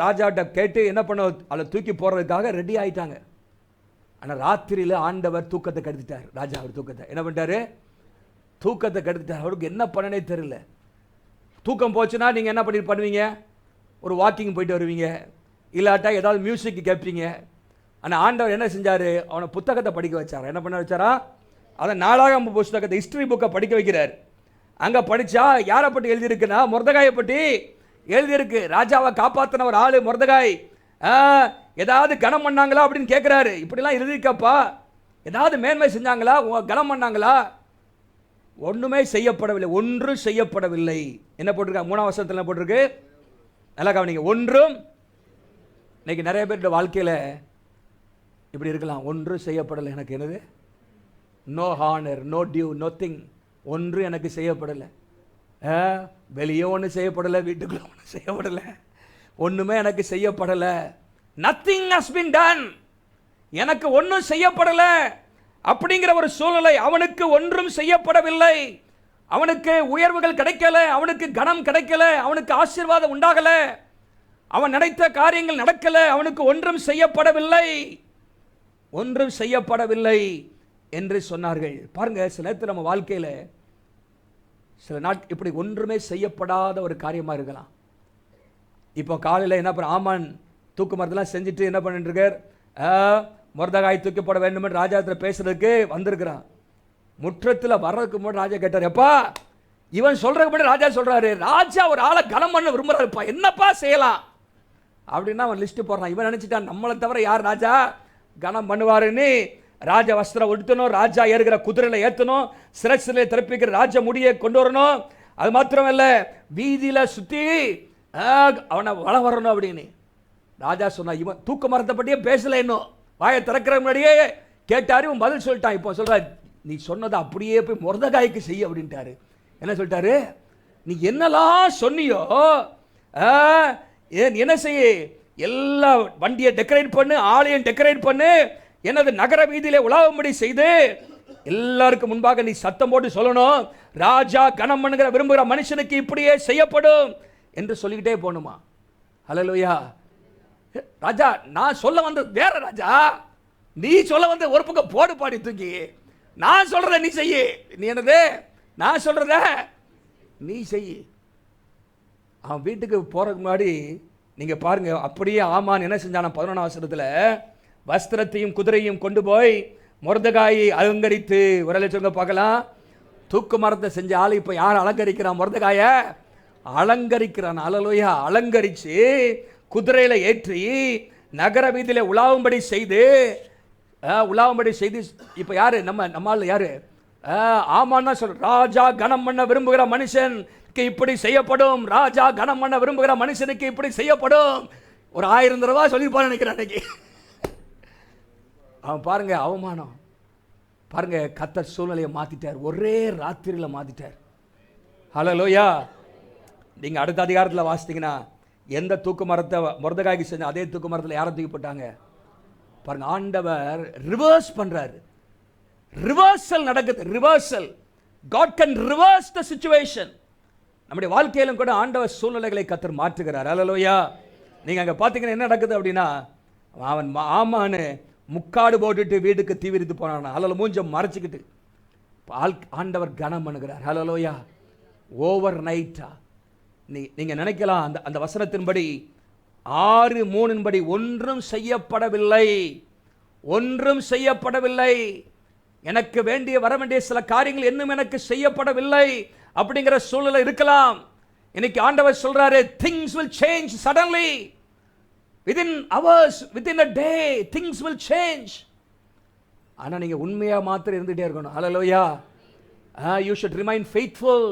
ராஜாட்ட கேட்டு என்ன பண்ண, அதை தூக்கி போகிறதுக்காக ரெடி ஆகிட்டாங்க. ஆனால் ராத்திரியில் ஆண்டவர் தூக்கத்தை கெடுத்துட்டார். ராஜா அவர் தூக்கத்தை என்ன பண்ணிட்டாரு? தூக்கத்தை கெடுத்துட்டார். அவருக்கு என்ன பண்ணனே தெரியல. தூக்கம் போச்சுன்னா நீங்கள் என்ன பண்ணுவீங்க? ஒரு வாக்கிங் போயிட்டு வருவீங்க, இல்லாட்டா ஏதாவது மியூசிக் கேட்பீங்க. ஆனால் ஆண்டவர் என்ன செஞ்சார்? அவனை புத்தகத்தை படிக்க வச்சார். என்ன பண்ண வச்சாரா? அதை 4ஆம் புத்தகத்தை, ஹிஸ்டரி புக்கை படிக்க வைக்கிறார். அங்கே படித்தா யாரை பற்றி எழுதியிருக்குன்னா மொர்தெகாயை பற்றி எழுதியிருக்கு. ராஜாவை காப்பாற்றின ஒரு ஆள் மொர்தெகாய். ஏதாவது கனம் பண்ணாங்களா அப்படின்னு கேட்குறாரு. இப்படிலாம் எழுதியிருக்கப்பா, ஏதாவது மேன்மை செஞ்சாங்களா, கனம் பண்ணாங்களா? ஒன்றுமே செய்யப்படவில்லை, ஒன்றும் செய்யப்படவில்லை. என்ன போட்டிருக்கா? 3ஆம் வசனத்தில் என்ன போட்டிருக்கு? நல்லா கவனிங்க. ஒன்றும். இன்னைக்கு நிறைய பேருடைய வாழ்க்கையில் இப்படி இருக்கலாம். ஒன்றும் செய்யப்படலை. எனக்கு என்னது? No honour, no due, nothing. ஒன்றும் எனக்கு செய்யப்படலை. வெளியே ஒன்றும் செய்யப்படலை, வீட்டுக்குள்ள ஒன்றும் செய்யப்படலை, ஒன்றுமே எனக்கு செய்யப்படலை. Nothing has been done. எனக்கு ஒன்றும் செய்யப்படலை அப்படிங்கிற ஒரு சூழ்நிலை. அவனுக்கு ஒன்றும் செய்யப்படவில்லை. அவனுக்கு உயர்வுகள் கிடைக்கல, அவனுக்கு கனம் கிடைக்கல, அவனுக்கு ஆசீர்வாதம் உண்டாகல, அவன் நினைத்த காரியங்கள் நடக்கல, அவனுக்கு ஒன்றும் செய்யப்படவில்லை, ஒன்றும் செய்யப்படவில்லை என்று சொன்னார்கள். பாருங்க, சில நேரத்தில் நம்ம வாழ்க்கையில் சில இப்படி ஒன்றுமே செய்யப்படாத ஒரு காரியமாக இருக்கலாம். இப்போ காலையில் என்ன பண்ண, ஆமான் தூக்கு மரத்தெல்லாம் செஞ்சுட்டு என்ன பண்ணிட்டு இருக்கார்? மொர்தெகாய் தூக்கப்பட வேண்டும் என்று ராஜாத்தில் பேசுறதுக்கு வந்திருக்கிறான். முற்றத்தில் வர்றதுக்கு முன்னாடி ராஜா கேட்டார், எப்பா இவன் சொல்றதுக்கு முன்னாடி ராஜா சொல்றாரு, ராஜா ஒரு ஆளை கனம் பண்ண விரும்புறாருப்பா, என்னப்பா செய்யலாம் அப்படின்னா அவன் லிஸ்ட் போடுறான். இவன் நினைச்சிட்டான் நம்மளை தவிர யார் ராஜா கனம் பண்ணுவாருன்னு. ராஜா வஸ்திரம் உடுத்தணும், ராஜா ஏறுகிற குதிரையில் ஏற்றணும், சிரசிலே திறப்பிக்கிற ராஜ முடியை கொண்டு வரணும். அது மாத்திரமல்ல, வீதியில சுற்றி அவனை வள வரணும் அப்படின்னு ராஜா சொன்னா. இவன் தூக்க மரத்தை பற்றியே பேசல, இன்னும் வாயை திறக்கிற முன்னாடியே கேட்டாரு, இவன் பதில் சொல்லிட்டான். இப்போ சொல்ற, நீ சொன்னதை அப்படியே போய் மொர்தெகாய்க்கு செய்ய அப்படின்ட்டாரு. என்ன சொல்லிட்டாரு? நீ என்னெல்லாம் சொன்னியோ என்ன செய்ய, எல்லா வண்டியை டெக்கரேட் பண்ணு, ஆலயம் டெக்கரேட் பண்ணு, எனது நகர வீதியிலே உலாவும்படி செய்து எல்லாருக்கும் முன்பாக நீ சத்தம் போட்டு சொல்லணும், ராஜா கனம் பண்ணுகிற விரும்புகிற மனுஷனுக்கு இப்படியே செய்யப்படும் என்று சொல்லிக்கிட்டே போகணுமா? ஹல்லேலூயா. ராஜா நான் சொல்ல வந்தது வேற, ராஜா நீ சொல்ல வந்த ஒரு பக்கம் போடு பாடி தூக்கி, நான் சொல்றத நீ செய்ய, நீ என்னது நான் சொல்றத நீ செய்ய. அவன் வீட்டுக்கு போறதுக்கு முன்னாடி நீங்க பாருங்க, அப்படியே ஆமான் என்ன செஞ்சான 11ஆம் வசனத்துல, வஸ்திரத்தையும் குதிரையும் கொண்டு போய் மொர்தெகாயை அலங்கரித்து, ஒரு சொல்லுங்க பார்க்கலாம், தூக்கு மரத்தை செஞ்ச ஆள் இப்ப யார் அலங்கரிக்கிறான்? மொர்தெகாய அலங்கரிக்கிறான். ஹல்லேலூயா. அலங்கரிச்சு குதிரையில ஏற்றி நகர வீதியில உலாவும்படி செய்து இப்ப யாரு? நம்மால் யாரு? ஆமான்னா சொல்ற, ராஜா கனம் பண்ண விரும்புகிற மனுஷன் உனக்கு இப்படி செய்யப்படும், ராஜா கனம் பண்ண விரும்புகிற மனுஷனுக்கு இப்படி செய்யப்படும். ஒரு 1000 தடவை சொல்லியிருப்பான்னு நினைக்கிறேன் அன்னைக்கு. அவன் பாருங்க அவமானம் பாருங்க. கர்த்தர் சூழ்நிலையை மாத்திட்டார், ஒரே ராத்திரியில் மாத்திட்டார். ஹல்லேலூயா. நீங்க அடுத்த அதிகாரத்தில் வாசித்தீங்கன்னா எந்த தூக்கு மரத்தை மொர்தெகாய்க்கு செஞ்ச அதே தூக்கு மரத்தில் யாரை தூக்கி போட்டாங்க பாருங்க. ஆண்டவர் ரிவர்ஸ் பண்றாரு, ரிவர்சல் நடக்குது. Reversal. God can reverse the situation. நம்முடைய வாழ்க்கையிலும் கூட ஆண்டவர் சூழ்நிலைகளை கர்த்தர் மாற்றுகிறார். ஹல்லேலூயா. நீங்க அங்க பாத்தீங்கன்னா என்ன நடக்குது அப்படின்னா, அவன் ஆமான்னு முக்காடு போட்டுட்டு வீட்டுக்கு தீவிரித்து போனான். அல்ல மூஞ்சம் மறைச்சிக்கிட்டு ஆண்டவர் கனம் பண்ணுகிறார். ஹல்லேலூயா. ஓவர் நைட்டா நீங்க நினைக்கலாம் அந்த வசனத்தின்படி 6:3 ஒன்றும் செய்யப்படவில்லை, ஒன்றும் செய்யப்படவில்லை, எனக்கு வேண்டிய வர வேண்டிய சில காரியங்கள் இன்னும் எனக்கு செய்யப்படவில்லை அப்படிங்கிற சூழ்நிலை இருக்கலாம். இன்னைக்கு ஆண்டவர் சொல்றாரு, things will change suddenly, within hours, within a day things will change. ஆனா நீங்க உண்மையா மாத்திரம் இருந்துட்டே இருக்கணும். ஹல்லேலூயா. You should remain faithful,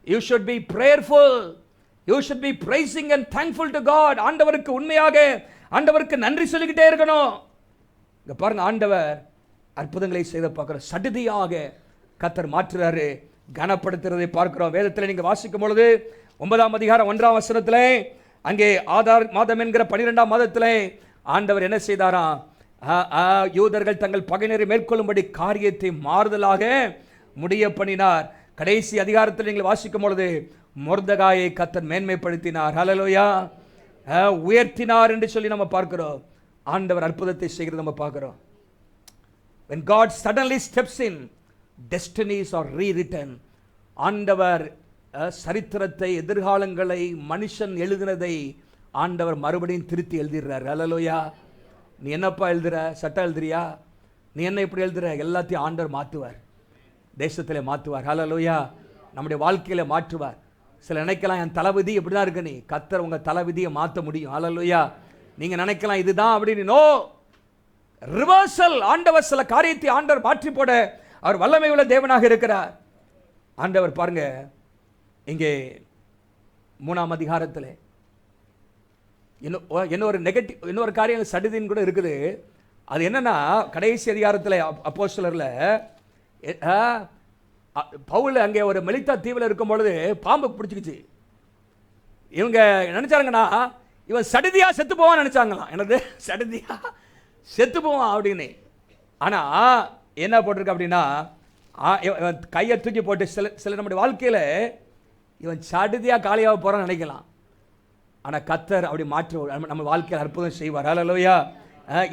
you should be prayerful, you should be praising and thankful to God. ஆண்டவருக்கு உண்மையாக ஆண்டவருக்கு நன்றி சொல்லிக்கிட்டே இருக்கணும். இங்க பாருங்க, ஆண்டவர் அற்புதங்களை செய்த பார்க்கிறோம். சடுதியாக கர்த்தர் மாற்றுறாரு, கனப்படுத்துறதை பார்க்கிறோம். வேதத்தில் நீங்க வாசிக்கும் பொழுது 9ஆம் அதிகாரம் 1ஆம் வசனத்திலே அங்கே ஆதார் மாதம் என்கிற 12ஆம் மாதத்திலே ஆண்டவர் என்ன செய்தாராம்? யூதர்கள் தங்கள் பகையினரை மேற்கொள்ளும்படி காரியத்தை மாறுதலாக முடிய பண்ணினார். கடைசி அதிகாரத்தில் நீங்கள் வாசிக்கும் பொழுது மொர்தெகாயை கர்த்தர் மேன்மைப்படுத்தினார். ஹல்லேலூயா. உயர்த்தினார் என்று சொல்லி நம்ம பார்க்கிறோம். ஆண்டவர் அற்புதத்தை செய்கிறது நம்ம பார்க்கிறோம். When God suddenly steps in, destinies are rewritten. ஆண்டவர் சரித்திரத்தை, எதிர்காலங்களை, மனுஷன் எழுதினதை ஆண்டவர் மறுபடியும் திருத்தி எழுதிடுறார். ஹல்லேலூயா. நீ என்னப்பா எழுதுற? சட்டம் எழுதுறியா? நீ என்ன இப்படி எழுதுற? எல்லாத்தையும் ஆண்டவர் மாற்றுவார், தேசத்திலே மாற்றுவார். ஹல்லேலூயா. நம்முடைய வாழ்க்கையில மாற்றுவார். சில நினைக்கலாம் என் தலைவிதி இப்படி தான் இருக்கு. நீ கர்த்தர் உங்க தலைவிதியை மாற்ற முடியும். ஹல்லேலூயா. நீங்க நினைக்கலாம் இதுதான் அப்படின்னு. No, reversal. ஆண்டவர் சில காரியத்தை ஆண்டவர் மாற்றி போட அவர் வல்லமை உள்ள தேவனாக இருக்கிறார். ஆண்டவர் பாருங்க, இங்கே 3ஆம் அதிகாரத்தில் இன்னொரு நெகட்டிவ் இன்னொரு காரியம் சடுதின்னு கூட இருக்குது. அது என்னன்னா, கடைசி அதிகாரத்தில் அப்போஸ்தலர்ல பவுல் அங்கே ஒரு மெலித்தா தீவில் இருக்கும் பொழுது பாம்பு பிடிச்சிக்கிச்சு. இவங்க நினைச்சாங்கன்னா இவன் சடுதியா செத்து போவான்னு நினைச்சாங்களாம். என்னது சடுதியா செத்து போவான் அப்படின்னு. ஆனா என்ன போட்டிருக்கு அப்படின்னா, கையை தூக்கி போட்டு சில நம்முடைய வாழ்க்கையில இவன் சடுதியா காலியாக போறான்னு நினைக்கலாம். ஆனா கர்த்தர் அப்படி மாற்று நம்ம வாழ்க்கையில் அற்புதம் செய்வார். ஹல்லேலூயா.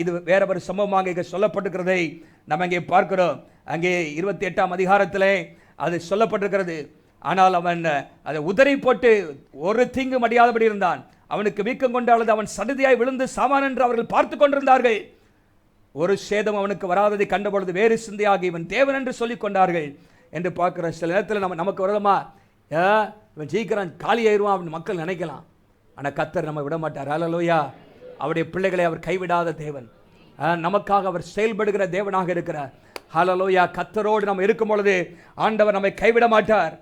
இது வேற ஒரு சம்பவமாக இங்கே சொல்லப்பட்டிருக்கிறதை நம்ம இங்கே பார்க்கிறோம். அங்கே 28ஆம் அதிகாரத்தில் அது சொல்லப்பட்டிருக்கிறது. ஆனால் அவன் அதை உதறி போட்டு ஒரு தீங்கு மடியாதபடி இருந்தான். அவனுக்கு வீக்கம் கொண்டாலது அவன் சடுதியாய் விழுந்து சாவான் என்று அவர்கள் பார்த்து கொண்டிருந்தார்கள். ஒரு சேதம் அவனுக்கு வராததை கண்டபொழுது வேறு சிந்தையாகி இவன் தேவன் என்று சொல்லிக் கொண்டார்கள் என்று பார்க்கிற. சில நேரத்தில் நமக்கு விரதமா இவன் ஜெயிக்கிறான், காலி ஆயிடுவான் அப்படின்னு மக்கள் நினைக்கலாம். ஆனால் கர்த்தர் நம்ம விட மாட்டார். ஹல்லேலூயா. அவருடைய பிள்ளைகளை அவர் கைவிடாத தேவன், நமக்காக அவர் செயல்படுகிற தேவனாக இருக்கிறார். ஹல்லேலூயா. கர்த்தரோடு நம்ம இருக்கும் பொழுது ஆண்டவர் நம்மை கைவிட மாட்டார்.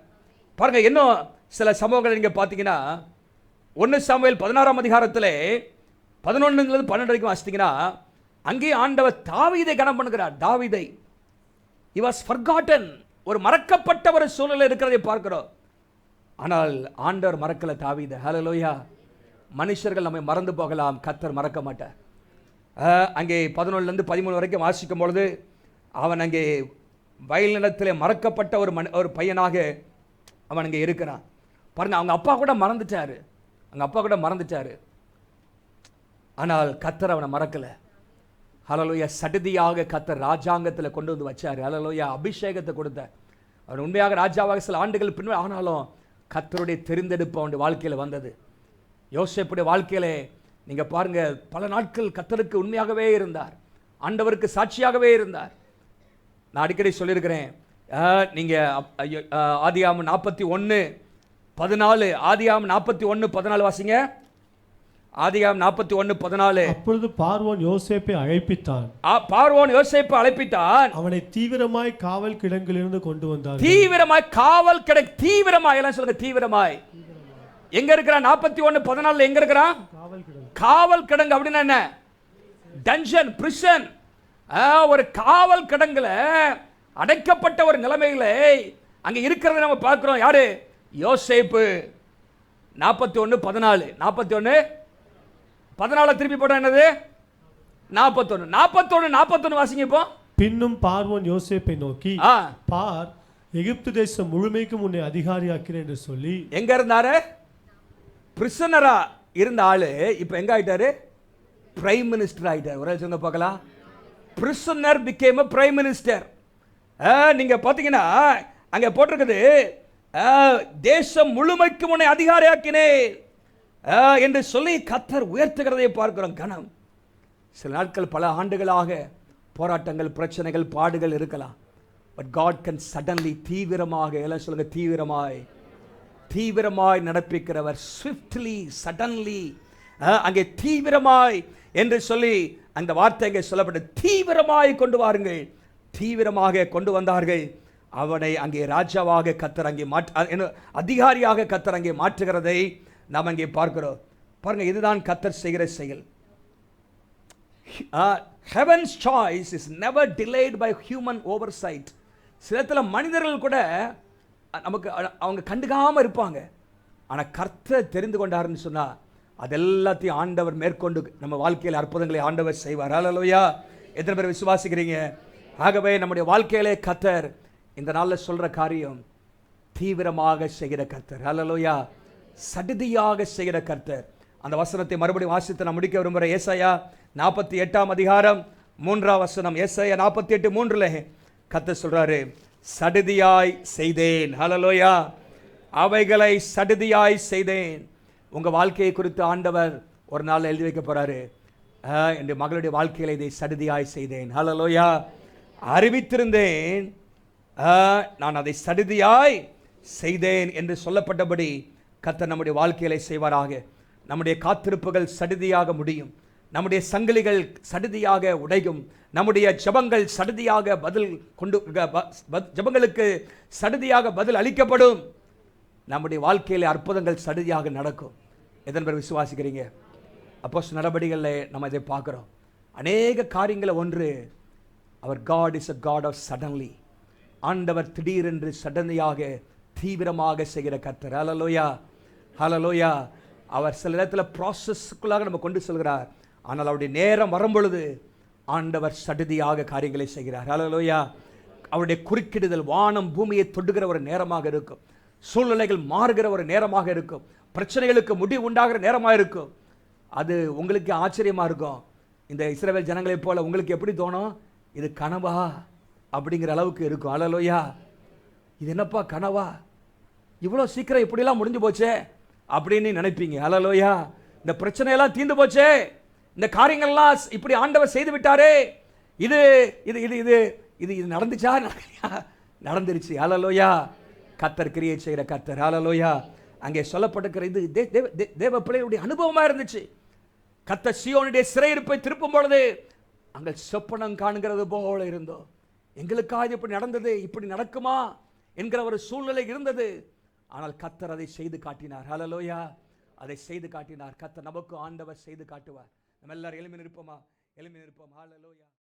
பாருங்க, இன்னும் சில சம்பவங்களை நீங்க பார்த்தீங்கன்னா 1 சாமுவேல் 16ஆம் அதிகாரத்தில் 11 12 வரைக்கும் வாசித்தீங்கன்னா அங்கே ஆண்டவர் தாவீதை கனம் பண்ணுகிறார். தாவீதை he was forgotten, ஒரு மறக்கப்பட்ட ஒரு சூழ்நிலை இருக்கிறதை பார்க்கிறோம். ஆனால் ஆண்டவர் மறக்கல தாவீதை. ஹல்லேலூயா. மனுஷர்கள் நம்மை மறந்து போகலாம், கர்த்தர் மறக்க மாட்டார். அங்கே 11 13 வரைக்கும் வாசிக்கும் பொழுது அவன் அங்கே வயல் நிலத்தில் மறக்கப்பட்ட ஒரு பையனாக அவன் அங்கே இருக்கிறான். பாருங்க, அவங்க அப்பா கூட மறந்துட்டாரு, ஆனால் கர்த்தர் அவனை மறக்கல. ஹல்லேலூயா. சடுதியாக கர்த்தர் ராஜாங்கத்தில் கொண்டு வந்து வச்சார். ஹல்லேலூயா. அபிஷேகத்தை கொடுத்தார். அவன் உண்மையாக ராஜாவாக சில ஆண்டுகள் பின்னால் ஆனாலும் கர்த்தருடைய தெரிந்தெடுப்பு அவனுடைய வாழ்க்கையில் வந்தது. யோசேப்புடைய வாழ்க்கையில நீங்க பாருங்க, பல நாட்கள் கர்த்தருக்கு உண்மையாகவே இருந்தார், ஆண்டவருக்கு சாட்சியாகவே இருந்தார். நான் அடிக்கடி சொல்லியிருக்கிறேன், நீங்க ஆதியாகமம் 41:14, ஆதியாகமம் 41:14 வாசிங்க. ஆதியாகமம் 41:14. அப்பொழுது பார்வோன் யோசேப்பை அழைப்பித்தான். பார்வோன் யோசேப்பை அழைப்பித்தான். அவனை தீவிரமாய் காவல் கிடங்கிலிருந்து கொண்டு வந்தார். தீவிரமாய் காவல் கிடங்கு, தீவிரமாய் எல்லாம் சொல்லுங்க, தீவிரமாய். எங்க இருக்கிறான்? 41:14 எங்க இருக்கிறான்? காவல் கிடங்கு. அப்படின்னா என்ன? Dungeon, prison. ஒரு காவல் கிடங்குல அடைக்கப்பட்ட ஒரு நிலைமையில அங்க இருக்கிறத நம்ம பார்க்கிறோம். யாரு? யோசேப்பு. 41:14. 41:14 திருப்பி போட்டா என்னது? 41 வாசிங்க இப்போ. பின்னும் பார்வோன் யோசேப்பை நோக்கி, பார், எகிப்து தேசம் முழுமைக்கும் உன்னை அதிகாரியாக்கிறேன் என்று சொல்லி. எங்க இருந்தாரு? பிரிசனரா இருந்த ஆளு இப்ப எங்க ஆயிட்டாரு? பிரைம் மினிஸ்டர் ஆயிட்டார். ஒரே சொல்லுங்க பார்க்கலாம். Prisoner became a prime minister. நீங்க பாத்தீங்கன்னா அங்க போட்டிருக்குது, தேசம் முழுமைக்கு உன்னை அதிகாரியாக்கினேன் என்று சொல்லி கர்த்தர் உயர்த்துகிறதை பார்க்கிறோம். கனம். சில நாட்கள், பல ஆண்டுகளாக போராட்டங்கள், பிரச்சனைகள், பாடுகள் இருக்கலாம். பட் காட் கேன் சடன்லி, தீவிரமாக, எல்லாம் சொல்லுங்க, தீவிரமாய் நடப்பிக்கிறவர். ஸ்விஃப்ட்லி, சடன்லி, அங்கே தீவிரமாய் என்று சொல்லி அந்த வார்த்தை அங்கே சொல்லப்பட்டு, தீவிரமாய் கொண்டு வாருங்கள். தீவிரமாக கொண்டு வந்தார்கள். அவனை அங்கே ராஜாவாக கர்த்தர் அங்கே அதிகாரியாக கர்த்தர் அங்கே மாற்றுகிறதை நாம் அங்கே பார்க்கிறோம். பாருங்க, இதுதான் கர்த்தர் செய்கிற செயல். Heaven's choice is never delayed by human oversight. சிலத்துல மனிதர்கள் கூட நமக்கு அவங்க கண்டுக்காம இருப்பாங்க. ஆனா கர்த்தர் தெரிந்து கொண்டாருன்னு சொன்னா அதெல்லாத்தையும் ஆண்டவர் மேற்கொண்டு நம்ம வாழ்க்கையில் அற்புதங்களை ஆண்டவர் செய்வார். ஹல்லேலூயா. எத்தனை பேர் விசுவாசிக்கிறீங்க? ஆகவே நம்முடைய வாழ்க்கையிலே கர்த்தர் இந்த நாளில் சொல்ற காரியம், தீவிரமாக செய்கிற கர்த்தர். ஹல்லேலூயா. சடிதியாக செய்கிற கர்த்தர். அந்த வசனத்தை மறுபடியும் வாசித்து நான் முடிக்க விரும்புகிறேன். ஏசாயா 48:3. ஏசாயா 48:3 கர்த்தர் சொல்றாரு, சடிதியாய் செய்தேன். ஹல்லேலூயா. அவைகளை சடிதியாய் செய்தேன். உங்க வாழ்க்கையை குறித்து ஆண்டவர் ஒரு நாள் எழுதி வைக்க போறாரு. என் மகளுடைய வாழ்க்கையில இதை சடிதியாய் செய்தேன். ஹல்லேலூயா. அறிவித்திருந்தேன், நான் அதை சடிதியாய் செய்தேன் என்று சொல்லப்பட்டபடி கர்த்தர் நம்முடைய வாழ்க்கையில செய்வாராக. நம்முடைய காத்திருப்புகள் சடிதியாக முடியும். நம்முடைய சங்கிலிகள் சடிதியாக உடையும். நம்முடைய ஜெபங்கள் சடிதியாக ஜெபங்களுக்கு சடிதியாக பதில் அளிக்கப்படும். நம்முடைய வாழ்க்கையில அற்புதங்கள் சடிதியாக நடக்கும். எதன் பேர் விசுவாசிக்கிறீங்க? அப்போஸ்தலர் நடபடிகளில் நம்ம இதை பார்க்கிறோம். அநேக காரியங்களை. ஒன்று, அவர் God is a God of suddenly. ஆண்டவர் திடீரென்று சடனையாக தீவிரமாக செய்கிற கர்த்தர். ஹல்லேலூயா. ஹல்லேலூயா. அவர் சில இடத்துல ப்ராசஸ்க்குள்ளாக நம்ம கொண்டு செல்கிறார். ஆனால் அவருடைய நேரம் வரும்பொழுது ஆண்டவர் சடுதியாக காரியங்களை செய்கிறார். ஹல்லேலூயா. அவருடைய குறுக்கிடுதல் வானம் பூமியை தொடுகிற ஒரு நேரமாக இருக்கும். சூழ்நிலைகள் மாறுகிற ஒரு நேரமாக இருக்கும். பிரச்சனைகளுக்கு முடிவு உண்டாகிற நேரமாக இருக்கும். அது உங்களுக்கு ஆச்சரியமாக இருக்கும். இந்த இஸ்ரவேல் ஜனங்களைப் போல உங்களுக்கு எப்படி தோணும்? இது கனவா அப்படிங்கிற அளவுக்கு இருக்கும். ஹல்லேலூயா. இது என்னப்பா கனவா? இவ்வளோ சீக்கிரம் இப்படிலாம் முடிஞ்சு போச்சே அப்படின்னு நினைப்பீங்க. ஹல்லேலூயா. இந்த பிரச்சனையெல்லாம் தீர்ந்து போச்சே, இந்த காரியங்கள்லாம் இப்படி ஆண்டவர் செய்து விட்டாரே, இது இது இது இது இது இது நடந்துச்சா? நடந்துருச்சு. ஹல்லேலூயா. கர்த்தர் கிரியை செய்கிற கர்த்தர். ஹல்லேலூயா. அங்கே சொல்லப்பட்டிருக்கிற இது தேவ பிள்ளையுடைய அனுபவமாக இருந்துச்சு. கர்த்தர் சீயோனுடைய சிறையிருப்பை திருப்பும் பொழுது அங்கே சொப்பனம் காணுகிறது போல இருந்தோம். எங்களுக்காக இப்படி நடந்தது, இப்படி நடக்குமா என்கிற ஒரு சூழ்நிலை இருந்தது. ஆனால் கர்த்தர் அதை செய்து காட்டினார். ஹல்லேலூயா. அதை செய்து காட்டினார். கர்த்தர் நமக்கு ஆண்டவர் செய்து காட்டுவார். நம்ம எல்லாரும் எழும்பி நிற்போமா? ஹல்லேலூயா.